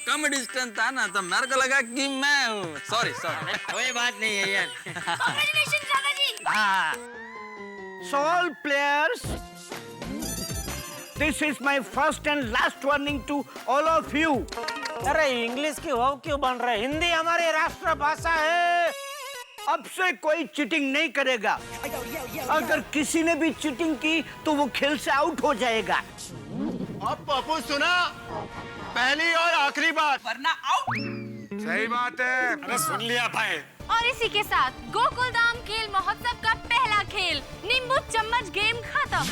कम डिस्टेंस था ना, तो मेरे को लगा कि मैं हूँ। सॉरी। कोई बात नहीं है यार। So all players, this is my first and last warning to all of you. अरे इंग्लिश की हो क्यों बन रहे? हिंदी हमारी राष्ट्रभाषा है। अब से कोई चीटिंग नहीं करेगा। अगर किसी ने भी चीटिंग की तो वो खेल से आउट हो जाएगा। अब पप्पू सुना, पहली और आखिरी बार, वरना आउट। सही बात है। अरे सुन लिया भाई। और इसी के साथ गोकुल धाम खेल महोत्सव का पहला खेल नींबू चम्मच गेम खत्म।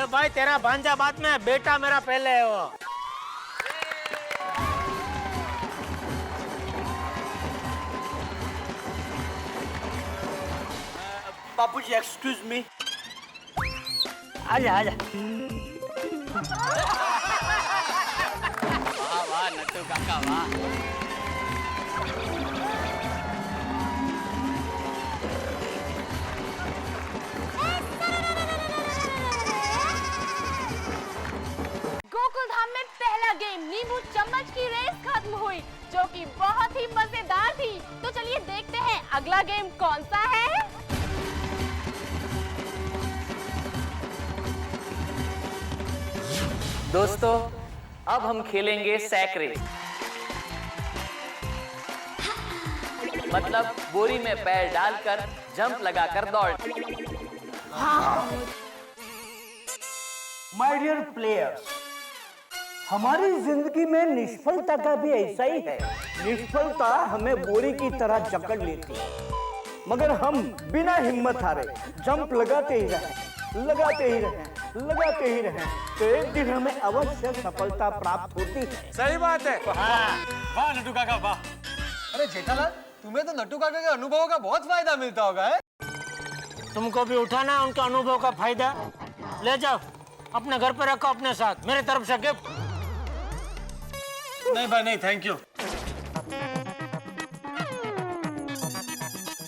भाई तेरा भांजा बाद में, बेटा मेरा पहले है वो। बापूजी एक्सक्यूज मी। आजा। वाह नट्टू काका वाह। गोकुल धाम में पहला गेम नींबू चम्मच की रेस खत्म हुई, जो कि बहुत ही मजेदार थी। तो चलिए देखते हैं अगला गेम कौन सा है। दोस्तों, अब हम खेलेंगे सैक रेस। मतलब बोरी में पैर डालकर जंप लगाकर दौड़। माय डियर प्लेयर्स, हमारी जिंदगी में निष्फलता का भी ऐसा ही है। निष्फलता हमें बोरी की तरह जकड़ लेती है, मगर हम बिना हिम्मत हारे जंप लगाते ही रहे तो एक दिन हमें अवश्य सफलता प्राप्त होती है। सही बात है। वाह नट्टू काका वाह। अरे जेठालाल, तुम्हें तो नट्टू काका के अनुभवों का बहुत फायदा मिलता होगा है? तुमको भी उठाना उनके अनुभव का फायदा। ले जाओ, अपने घर पे रखो अपने साथ, मेरे तरफ से गिफ्ट। नहीं भाई नहीं, थैंक यू।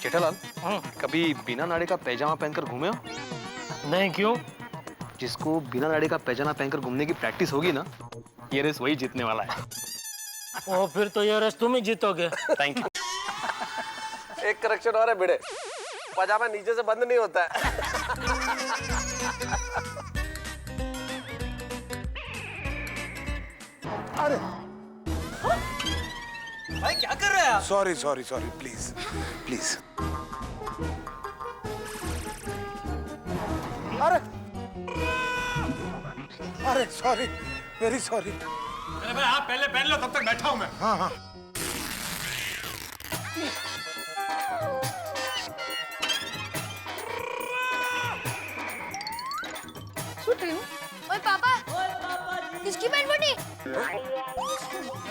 जेठालाल, कभी बिना नाड़े का पैजामा पहनकर घूमे हो? नहीं, क्यों? जिसको बिना नाड़े का पैजामा पहनकर घूमने की प्रैक्टिस होगी ना, ये रेस वही जीतने वाला है। ओ, फिर तो ये रेस तुम ही जीतोगे। Thank you. एक करेक्शन और है बेटे, पजामा नीचे से बंद नहीं होता है। अरे भाई क्या कर रहे हैं आप? Sorry please. अरे सॉरी, वेरी सॉरी। अरे भाई आप पहले पहन लो, तब तक बैठा हूं मैं। हाँ। छूट रही हूँ। ओए पापा, किसकी पैंट फटी?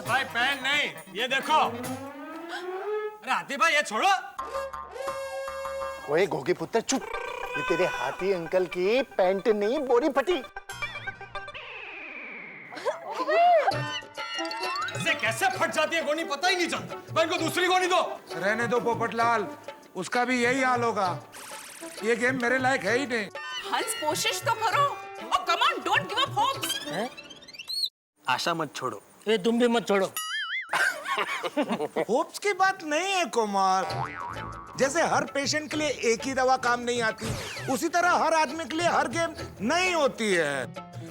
भाई पैन नहीं, ये देखो। अरे हाथी भाई ये छोड़ो। ओए घोगे पुत्र चुप, ये तेरे हाथी अंकल की पैंट नहीं, बोरी फटी। ऐसे कैसे फट जाती है गोनी, पता ही नहीं चलता। भाई इनको दूसरी गोनी दो। रहने दो पोपटलाल, उसका भी यही हाल होगा। ये गेम मेरे लायक है ही नहीं। हंस, कोशिश तो करो। और come on, don't give up hopes. आशा मत छोड़ो। ये तुम भी मत छोड़ो। होप्स की बात नहीं है कुमार। जैसे हर पेशेंट के लिए एक ही दवा काम नहीं आती, उसी तरह हर आदमी के लिए हर गेम नहीं होती है।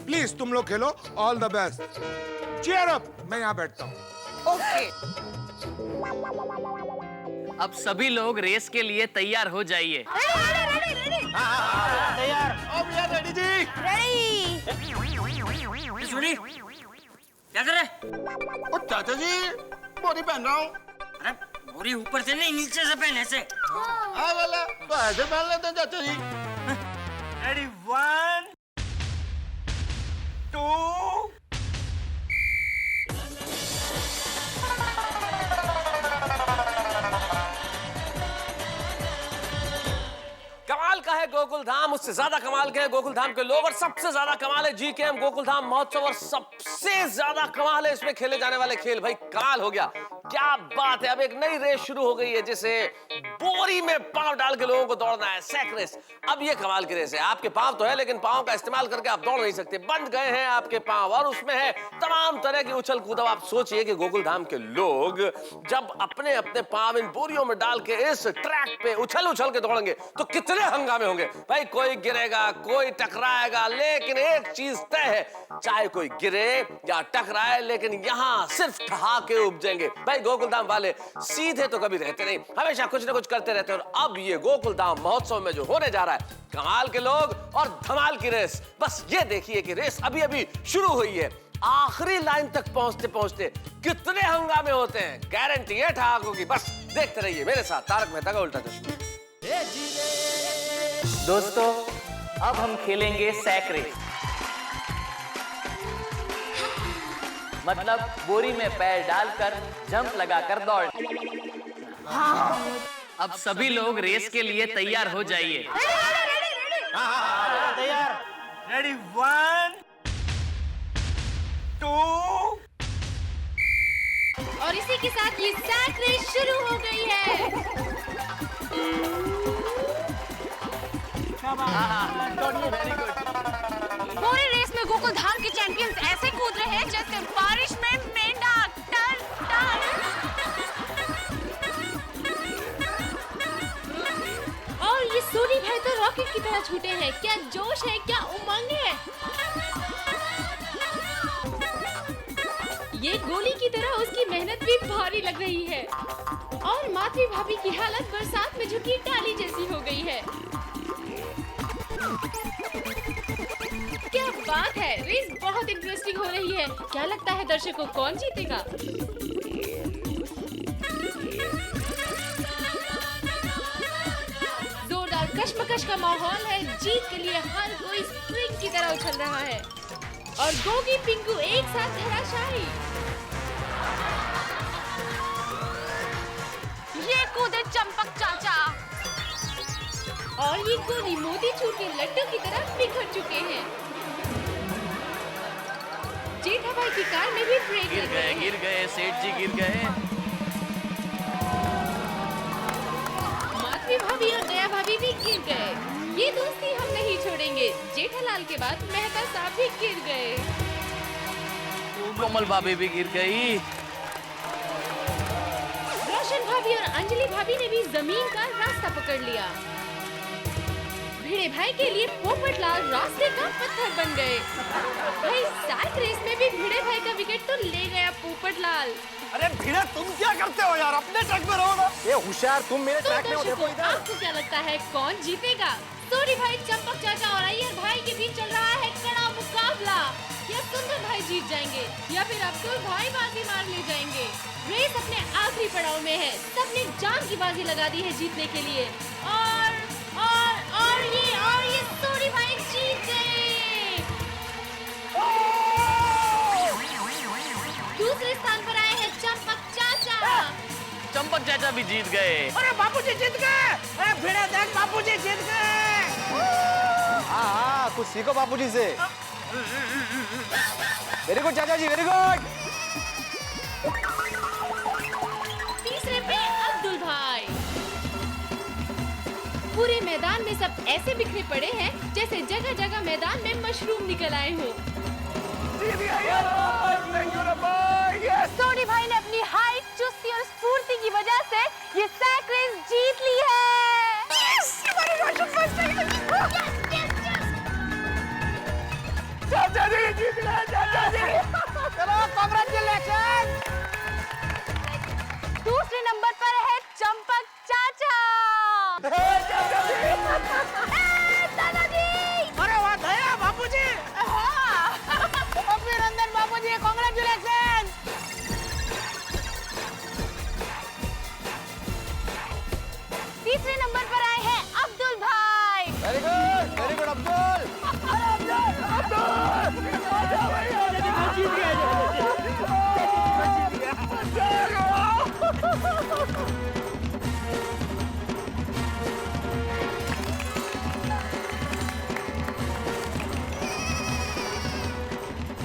प्लीज तुम लोग खेलो, all the best. Cheer up. मैं यहाँ बैठता हूँ। ओके। अब सभी लोग रेस के लिए तैयार हो जाइए। तैयार। अब यार रेडी जी। सुनी क्या कर रहे? ओ चाचा जी, बोरी पहन रहा हूँ। अरे बोरी ऊपर से नहीं, नीचे से पहने से। हाँ वाला तो ऐसे पहन लेते हैं चाचा जी। रेडी 1 2 कमाल का है गोकुल धाम, उससे ज्यादा कमाल के हैं गोकुल धाम के लोग, और सबसे ज्यादा कमाल है जीकेएम गोकुल धाम महोत्सव, और सबसे ज्यादा कमाल है इसमें खेले जाने वाले खेल। भाई कमाल हो गया, क्या बात है। अब एक नई रेस शुरू हो गई है जिसे बोरी में पांव डाल के लोगों को दौड़ना है, सैक रेस। अब ये कमाल की रेस है। आपके पांव तो है लेकिन पांव का इस्तेमाल करके आप दौड़ नहीं सकते, बंद गए हैं आपके पांव, और उसमें है तमाम तरह की उछल कूद। आप सोचिए कि गोकुल धाम के लोग जब अपने अपने पांव इन बोरियों में डाल के इस ट्रैक पे उछल उछल के दौड़ेंगे तो कितने हंगामे होंगे। भाई कोई गिरेगा, कोई टकराएगा, लेकिन एक चीज तय है, चाहे कोई गिरे या टकराए, लेकिन यहाँ सिर्फ ठहाके उपजेंगे। भाई गोकुल धाम वाले सीधे तो कभी रहते नहीं, हमेशा कुछ ना कुछ करते रहते हैं। और अब ये गोकुल धाम महोत्सव में जो होने जा रहा है, कमाल के लोग और धमाल की रेस। बस ये देखिए कि रेस अभी अभी शुरू हुई है, आखिरी लाइन तक पहुंचते पहुंचते कितने हंगामे होते हैं, गारंटी है ठहाकों की। बस देखते रहिए मेरे साथ तारक मेहता का उल्टा चश्मा। दोस्तों अब हम खेलेंगे सैक रेस, मतलब बोरी में पैर डालकर जंप लगाकर दौड़। अब सभी लोग रेस के लिए तैयार हो जाइए। तैयार। रेडी 1 2 और इसी के साथ ये सैक रेस शुरू हो गई है। बोरी रेस में गोकुल धाम के चैंपियंस ऐसे कूद रहे हैं जैसे बारिश में मेंढक। टन टन। और ये सोनी भाई तो रॉकेट की तरह छूटे हैं। क्या जोश है, क्या उमंग है। ये गोली की तरह उसकी मेहनत भी भारी लग रही है। और माधवी भाभी की हालत बरसात में झुकी डाली जैसी हो गई है। क्या बात है, रेस बहुत इंटरेस्टिंग हो रही है। क्या लगता है दर्शकों, कौन जीतेगा? जोरदार कशमकश का माहौल है। जीत के लिए हर कोई स्प्रिंग की तरह उछल रहा है और गोगी पिंकू एक साथ धराशायी। ये कूदे चंपक चाचा और ये गोली मोतीचूर के लड्डू की तरह बिखर चुके हैं। जेठा भाई की कार में भी ब्रेक लग गए। गिर गए सेठ जी, गिर गए। माधवी भाभी और दया भाभी भी गिर गए। ये दोस्ती हम नहीं छोड़ेंगे। जेठालाल के बाद मेहता साहब भी गिर गए। कोमल भाभी भी गिर गई। रोशन भाभी और अंजलि भाभी ने भी जमीन का रास्ता पकड़ लिया। भिड़े भाई के लिए पोपटलाल रास्ते का पत्थर बन गए। भाई सैक रेस में भी भिड़े भाई का विकेट तो ले गया पोपटलाल। अरे भिड़े तुम क्या करते हो यार, अपने ट्रैक में रहो ना। ये होशियार, तुम मेरे ट्रैक में हो। देखो इधर। आपको क्या लगता है कौन जीतेगा? सोरी भाई, चंपक चाचा और अय्यर भाई के बीच चल रहा है कड़ा मुकाबला। या सुंदर भाई जीत जाएंगे या फिर अब्दुल भाई बाजी मार ले जाएंगे। रेस अपने आखिरी पड़ाव में है। सबने जान की बाजी लगा दी है जीतने के लिए। और ये सोरी भाई जीत गए। दूसरे स्थान पर आए हैं चंपक चाचा। चंपक चाचा भी जीत गए। अरे बापूजी जीत गए। अरे भिड़े देख, बापूजी जीत गए। हाँ, कुछ सीखो बापूजी से। वेरी गुड चाचा जी, वेरी गुड। तीसरे पे अब्दुल भाई। पूरे मैदान में सब ऐसे बिखरे पड़े हैं जैसे जगह जगह मैदान में मशरूम निकल आए हो। सोनी भाई ने अपनी हाइट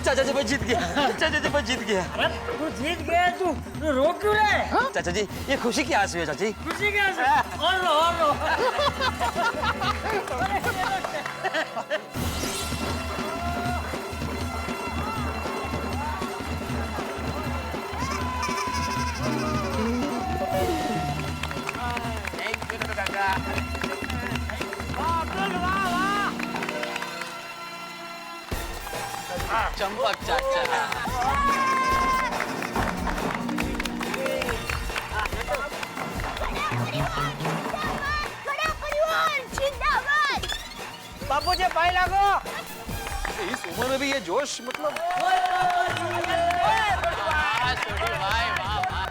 चाचा जी मैं जीत गया, चाचा जी मैं जीत गया। अरे तू जीत गया, तू रो क्यों रहे? चाचा जी ये खुशी की आंसू है चाचा जी। खुशी के आंसू? और रो। चंपक चाचा। बापू जी पाई लागो। इस उम्र में भी ये जोश मतलब।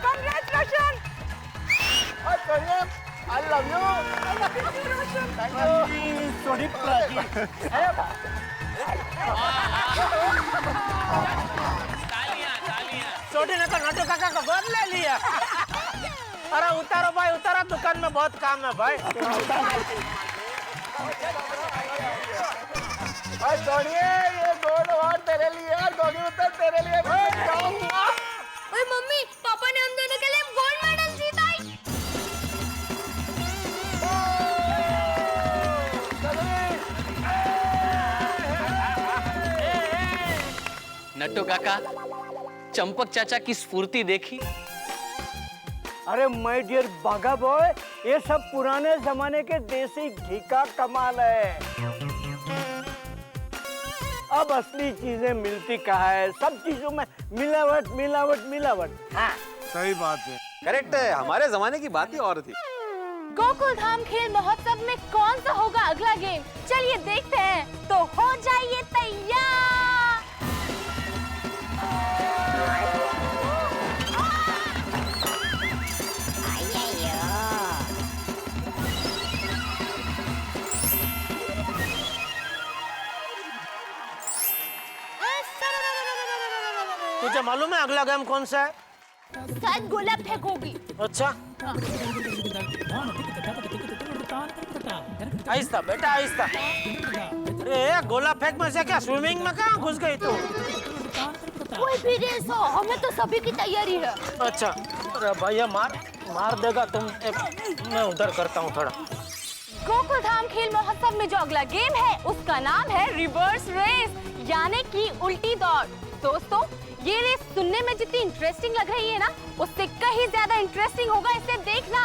Congratulations! I love you. Thank you. Sorry, छोटी ने तो नटू काका को गोद ले लिया। अरे उतारो भाई उतारो, दुकान में बहुत काम है भाई। छोड़िए ये गोल्ड अवार्ड तेरे लिए यार, गोगी उत्तर तेरे लिए। ओए मम्मी, पापा ने हम दोनों के लिए गोल्ड मेडल जीता है। नट्टू काका, चंपक चाचा की स्फूर्ति देखी? अरे माय डियर बागा बॉय, ये सब पुराने जमाने के देसी घी का कमाल है। अब असली चीजें मिलती कहाँ है, सब चीजों में मिलावट मिलावट मिलावट। हाँ सही बात है। करेक्ट है, हमारे जमाने की बात ही और थी। गोकुल धाम खेल महोत्सव में कौन सा होगा अगला गेम? चलिए देखते हैं, तो हो जाइए तैयार। तुझे मालूम है अगला गेम कौन सा है? शायद गोला फेंकोगी। अच्छा आहिस्ता बेटा आहिस्ता। अरे गोला फेंक में से क्या स्विमिंग में कहाँ घुस गई तू? कोई भी रेस हो, हमें तो सभी की तैयारी है। अच्छा अरे भैया मार देगा तुम। मैं उधर करता हूँ थोड़ा। गोकुल धाम खेल महोत्सव में जो अगला गेम है उसका नाम है रिवर्स रेस, यानी कि उल्टी दौड़। दोस्तों ये रेस सुनने में जितनी इंटरेस्टिंग लग रही है ना, उससे कहीं ज्यादा इंटरेस्टिंग होगा इसे देखना।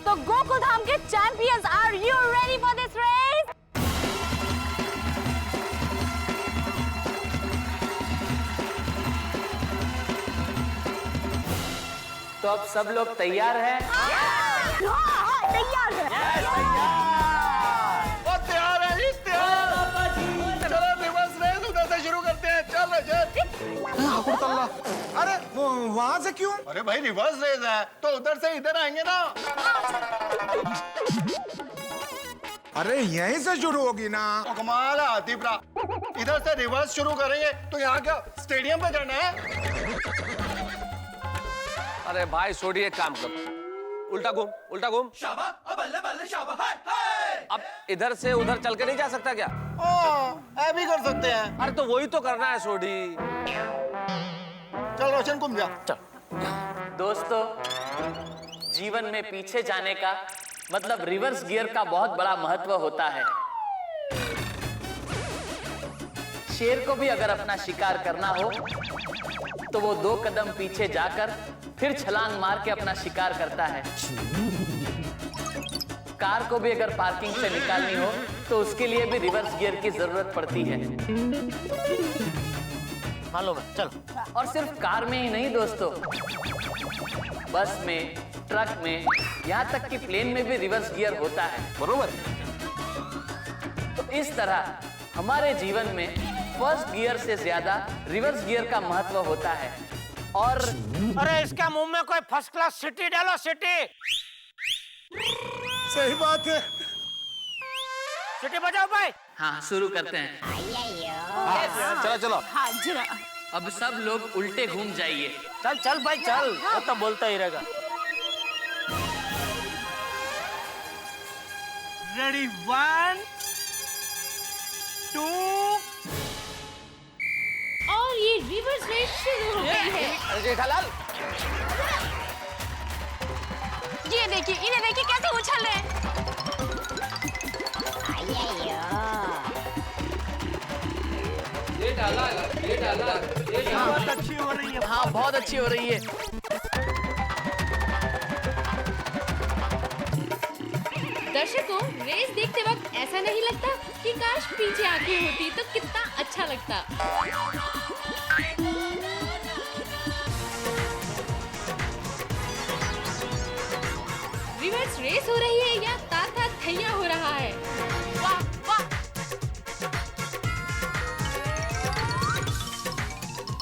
तो गोकुल धाम के champions, are you ready for this race? तो अब सब लोग तैयार हैं? तैयार है। तैयार है जी, तैयार। चलो रिवर्स रेस उधर से शुरू करते हैं। चल रजत। अरे वहां से क्यों? अरे भाई रिवर्स रेस है तो उधर से इधर आएंगे ना। अरे यहीं से शुरू होगी ना। कमाल है आतिफरा, इधर से रिवर्स शुरू करेंगे तो यहाँ क्या स्टेडियम पे जाना है? अरे भाई सोडी एक काम कर, उल्टा घूम उल्टा घूम। अब इधर से उधर चल के नहीं जा सकता क्या? भी कर सकते हैं। अरे तो वही तो करना है सोडी। चल रोशन घूम जा। चल। दोस्तों जीवन में पीछे जाने का मतलब रिवर्स गियर का बहुत बड़ा महत्व होता है। शेर को भी अगर अपना शिकार करना हो तो वो 2 कदम पीछे जाकर फिर छलांग मार के अपना शिकार करता है। कार को भी अगर पार्किंग से निकालनी हो तो उसके लिए भी रिवर्स गियर की जरूरत पड़ती है। मालूम है, चलो। और सिर्फ कार में ही नहीं दोस्तों, बस में, ट्रक में, यहाँ तक कि प्लेन में भी रिवर्स गियर होता है। बरोबर। तो इस तरह हमारे जीवन में फर्स्ट गियर से ज्यादा रिवर्स गियर का महत्व होता है। और अरे इसका मुंह में कोई फर्स्ट क्लास सिटी डालो, सिटी। सही बात है। सिटी बजाओ भाई। हाँ शुरू करते हैं। चलो चलो। हाँ जरा। अब सब लोग उल्टे घूम जाइए। चल चल भाई चल, वो तो बोलता ही रहेगा। रेडी 1 2। और ये रिवर्स रेस शुरू हो गई है। जेठालाल ये देखिए, इन्हें देखिए कैसे उछल रहे हैं। बहुत अच्छी हो रही है। हाँ बहुत अच्छी हो रही है। दर्शकों, रेस देखते वक्त ऐसा नहीं लगता कि काश पीछे आंखें होती तो कितना अच्छा लगता। रिवर्स रेस हो रही है या ताता थैया हो रहा है? वाह वाह!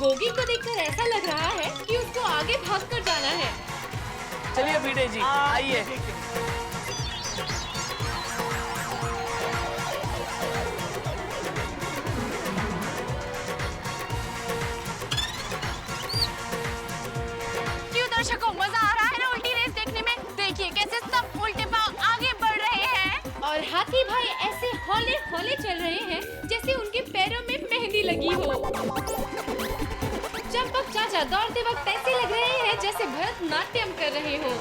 गोगी को देखकर ऐसा लग रहा है कि उसको आगे भागकर जाना है। चलिए भिड़े जी आइए। क्यों दर्शकों, मजा आ रहा है ना उल्टी रेस देखने में? देखिए कैसे सब उल्टे पांव आगे बढ़ रहे हैं और हाथी भाई ऐसे हौले हौले चल रहे हैं जैसे उनके पैरों में मेहंदी लगी हो। चंपक चाचा दौड़ते वक्त ऐसे लग रहे हैं जैसे भरतनाट्यम कर रहे हो।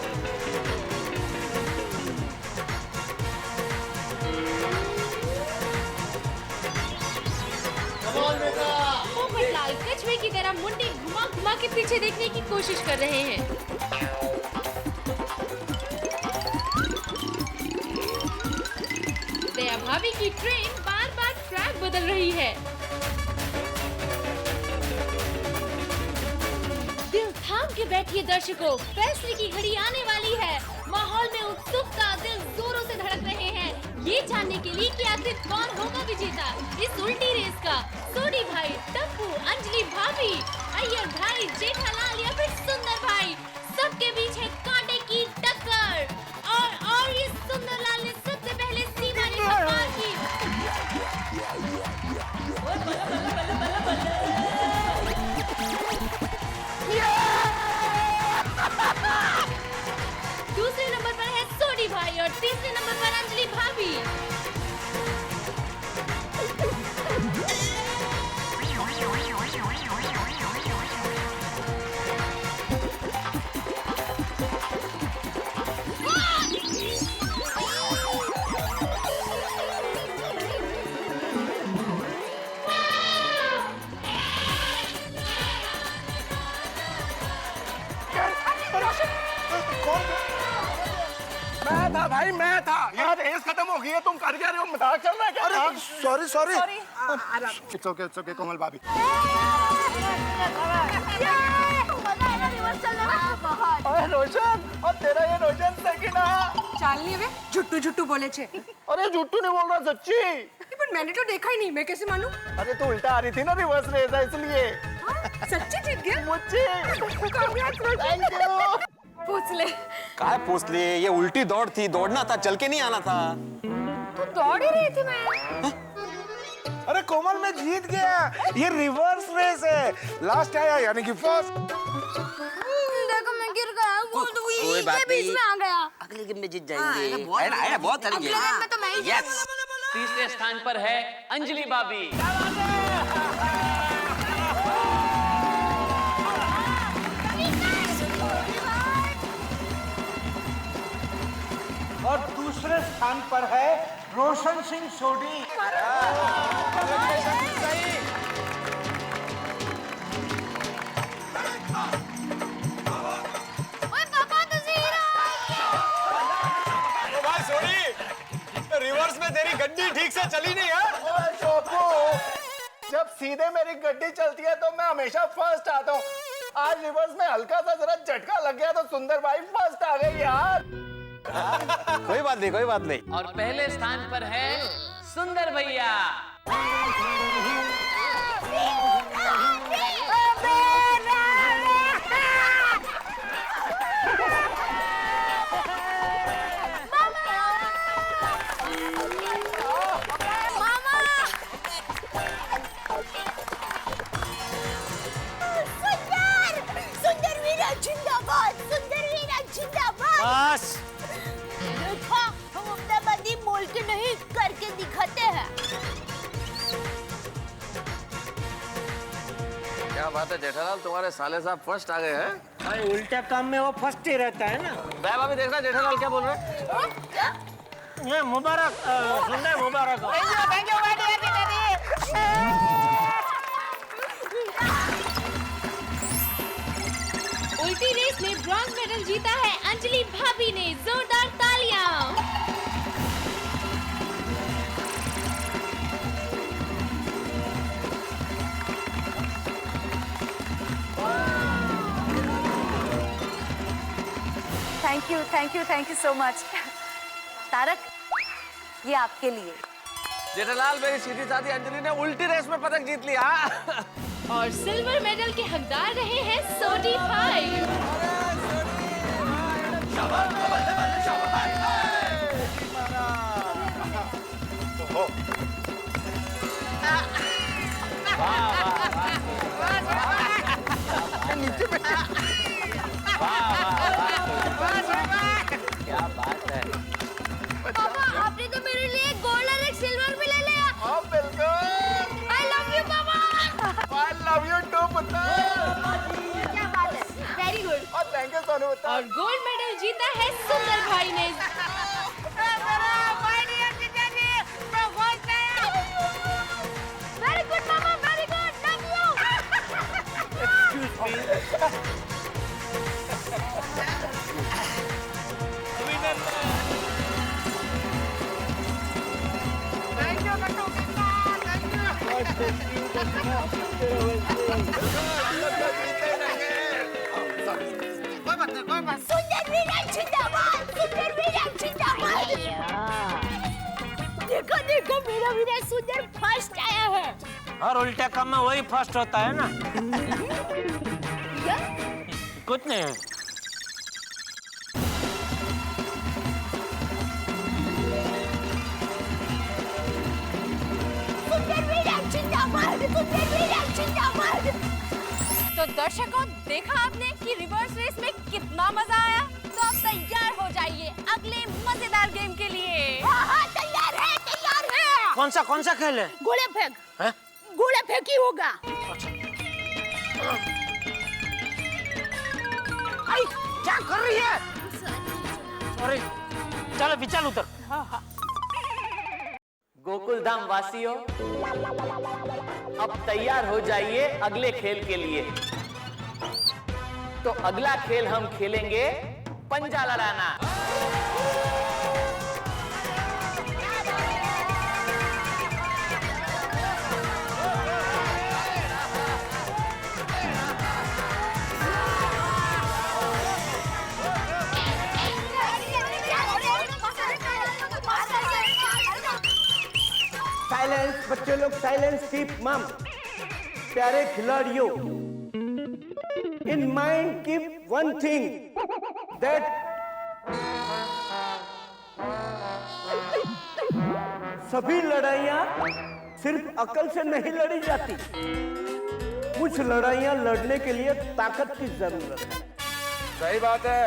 पोपटलाल कछुए की तरह मुंडी घुमा घुमा के पीछे देखने की कोशिश कर रहे हैं। दया भाभी की ट्रेन बार बार ट्रैक बदल रही है। दिल थाम के बैठिए दर्शकों, फैसले की घड़ी आने वाली है। माहौल में उत्सुकता, दिल जोरों से धड़क रहे हैं ये जानने के लिए कि आखिर कौन होगा विजेता इस उल्टी रेस का। सोडी भाई, टप्पू, अंजलि भाभी, अय्यर भाई, जेठालाल या फिर सुंदर भाई, सबके बीच है कांटे की टक्कर। और ये सुंदरलाल ने सबसे पहले सीमा रेखा पार की। दूसरे नंबर पर है सोडी भाई और तीसरे नंबर पर अंजलि भाभी। मैं था भाई, मैं था। यहाँ रेस खत्म हो गई है, तुम कर क्या रहे हो? मजाक चल रहा है क्या? Sorry sorry. इट्स ओके कोमल भाभी। अरे रोशन, और तेरा ये रोशन सेकंड आ। चालनी है झुट्टू झुट्टू बोले छे। अरे झूठू नहीं बोल रहा, सच्ची। पर मैंने तो देखा ही नहीं, मैं कैसे मानूं? अरे तू उल्टा आ रही थी ना रिवर्स रेस है इसलिए। सच्ची जीत गया? मुझे थैंक यू। पूछ ले। काय पूछ लिए? ये उल्टी दौड़ थी, दौड़ना था, चल के नहीं आना था। तू दौड़ ही रही थी मैं। अरे कोमल मैं जीत गया, ये रिवर्स रेस है। लास्ट आया यानी कि फर्स्ट। देखो मैं गिर गया, वो तो ये बीच में आ गया। अगले गेम में जीत जाएंगे। है ना बहुत सारी अगले गेम में तो मैं ही यस। तीसरे स्थान पर है अंजलि भाभी। और दूसरे स्थान पर है रोशन सिंह सोडी। भाई सोनी, रिवर्स में तेरी गड्डी ठीक से चली नहीं है। जब सीधे मेरी गड्डी चलती है तो मैं हमेशा फर्स्ट आता हूँ। आज रिवर्स में हल्का सा जरा झटका लग गया तो सुंदर भाई फर्स्ट आ गई यार। कोई बात नहीं, कोई बात नहीं। और पहले स्थान पर है सुंदर भैया। बस देखा, हम अहमदाबादी बोल के नहीं करके दिखाते हैं। क्या बात है जेठालाल, तुम्हारे साले साहब फर्स्ट आ गए हैं। भाई उल्टे काम में वो फर्स्ट ही रहता है ना। भाभी देखना जेठालाल क्या बोल रहे हैं। ये मुबारक, सुनने मुबारक हो। उल्टी रेस में ब्रॉन्ज मेडल जीता है अंजलि भाभी ने। जोरदार तालियां। Thank you so much. Tarak, ये आपके लिए। जेठालाल, मेरी सीधी साधी अंजलि ने उल्टी रेस में पदक जीत लिया। और सिल्वर मेडल के हकदार रहे हैं सोडी भाई। क्या बात है। पापा, आपने तो मेरे लिए गोल्ड और एक सिल्वर भी ले लिया। हाँ बिल्कुल। I love you, पापा। I love you too, पुत्र। क्या बात है, वेरी गुड। और थैंक यू सोनू पुत्र। और गोल्ड मेडल जीता है सुंदर भाई ने। वेरी गुड पापा, वेरी गुड, लव यू। सुंदर वीरन जिंदाबाद, सुंदर वीरन जिंदाबाद। देखो देखो, मेरा वीरन सुंदर फर्स्ट आया है। और उल्टे काम में वही फर्स्ट होता है ना। कुछ नहीं है। सुंदर वीरन जिंदाबाद, सुंदर वीरन जिंदाबाद। तो दर्शकों, देखा आपने कि रिवर्स रेस में कितना मजा आया। तो अब तैयार हो जाइए अगले मजेदार गेम के लिए। हाँ, तैयार है, तैयार है। कौन सा खेल है? गोले फेंक। हैं? गोले फेंक ही होगा। आई, क्या कर रही है? अरे चलो चल उतर। गोकुलधाम वासियों, अब तैयार हो जाइए अगले खेल के लिए। तो अगला खेल हम खेलेंगे पंजा लड़ाना। साइलेंस बच्चे लोग, साइलेंस, कीप मम। प्यारे खिलाड़ियों, in mind keep one thing that सभी लड़ाइयां सिर्फ अकल से नहीं लड़ी जाती। कुछ लड़ाइयां लड़ने के लिए ताकत की जरूरत है। सही बात है।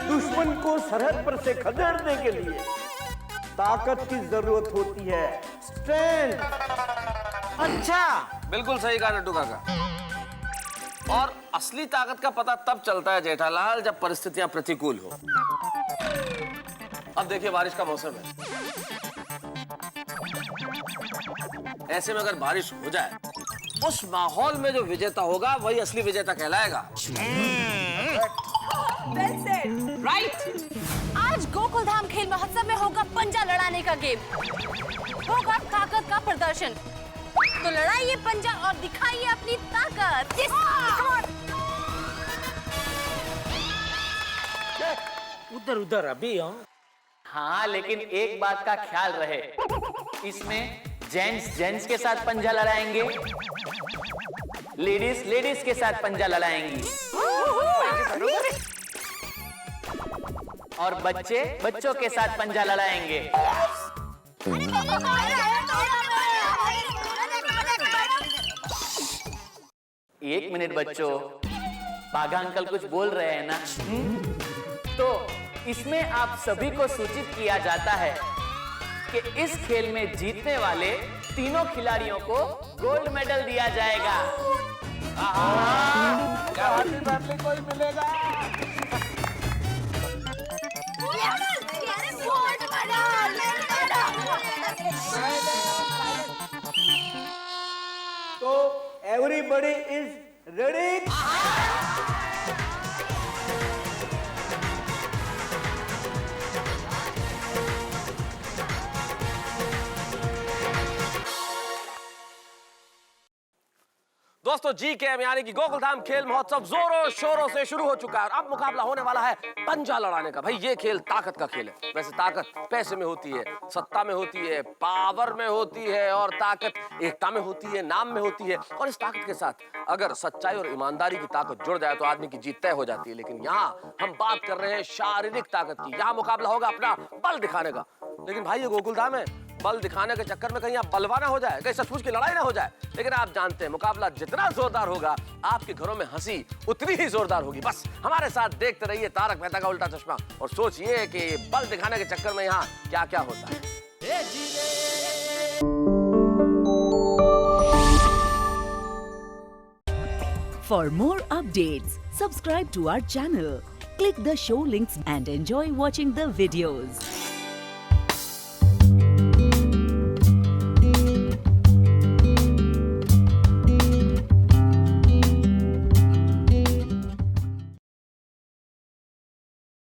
दुश्मन को सरहद पर से खदेड़ने के लिए ताकत की जरूरत होती है, स्ट्रेंथ। अच्छा, बिल्कुल सही कहा नड्डू काका। और असली ताकत का पता तब चलता है जेठालाल, जब परिस्थितियां प्रतिकूल हो। अब देखिए, बारिश का मौसम है। ऐसे में अगर बारिश हो जाए, उस माहौल में जो विजेता होगा वही असली विजेता कहलाएगा। राइट। आज गोकुलधाम खेल महोत्सव में होगा पंजा लड़ाने का गेम। होगा ताकत का प्रदर्शन। तो लड़ाइए पंजा और दिखाइए अपनी ताकत। उधर उधर अभी। हाँ, लेकिन एक बात का ख्याल रहे, इसमें जेंट्स जेंट्स के साथ पंजा लड़ाएंगे, लेडीज लेडीज के साथ पंजा लड़ाएंगी, और बच्चे बच्चों के साथ पंजा लड़ाएंगे। एक मिनट बच्चों, बाघा अंकल कुछ बोल रहे हैं ना? तो इसमें आप सभी को सूचित किया जाता है कि इस खेल में जीतने वाले तीनों खिलाड़ियों को गोल्ड मेडल दिया जाएगा। क्या हैप्पी फैमिली कोई मिलेगा? तो एवरीबॉडी इज रेडी? दोस्तों जी के यानी कि गोकुलधाम खेल महोत्सव जोरों शोरों से शुरू हो चुका है और अब मुकाबला होने वाला है पंजा लड़ाने का। भाई ये खेल ताकत का खेल है। वैसे ताकत पैसे में होती है, सत्ता में होती है, पावर में होती है और ताकत एकता में होती है, नाम में होती है। और इस ताकत के साथ अगर सच्चाई और ईमानदारी की ताकत जुड़ जाए तो आदमी की जीत तय हो जाती है। लेकिन यहाँ हम बात कर रहे हैं शारीरिक ताकत की। यहाँ मुकाबला होगा अपना बल दिखाने का। लेकिन भाई ये गोकुलधाम है, बल दिखाने के चक्कर में कहीं आप बलवा ना हो जाए, कहीं सचमुच की लड़ाई ना हो जाए। लेकिन आप जानते हैं मुकाबला जितना जोरदार होगा आपके घरों में हंसी उतनी ही जोरदार होगी। बस हमारे साथ देखते रहिए तारक मेहता का उल्टा चश्मा और सोचिए कि बल दिखाने के चक्कर में यहाँ क्या क्या होता है। For more updates, subscribe to our channel, click the show links and enjoy watching the videos.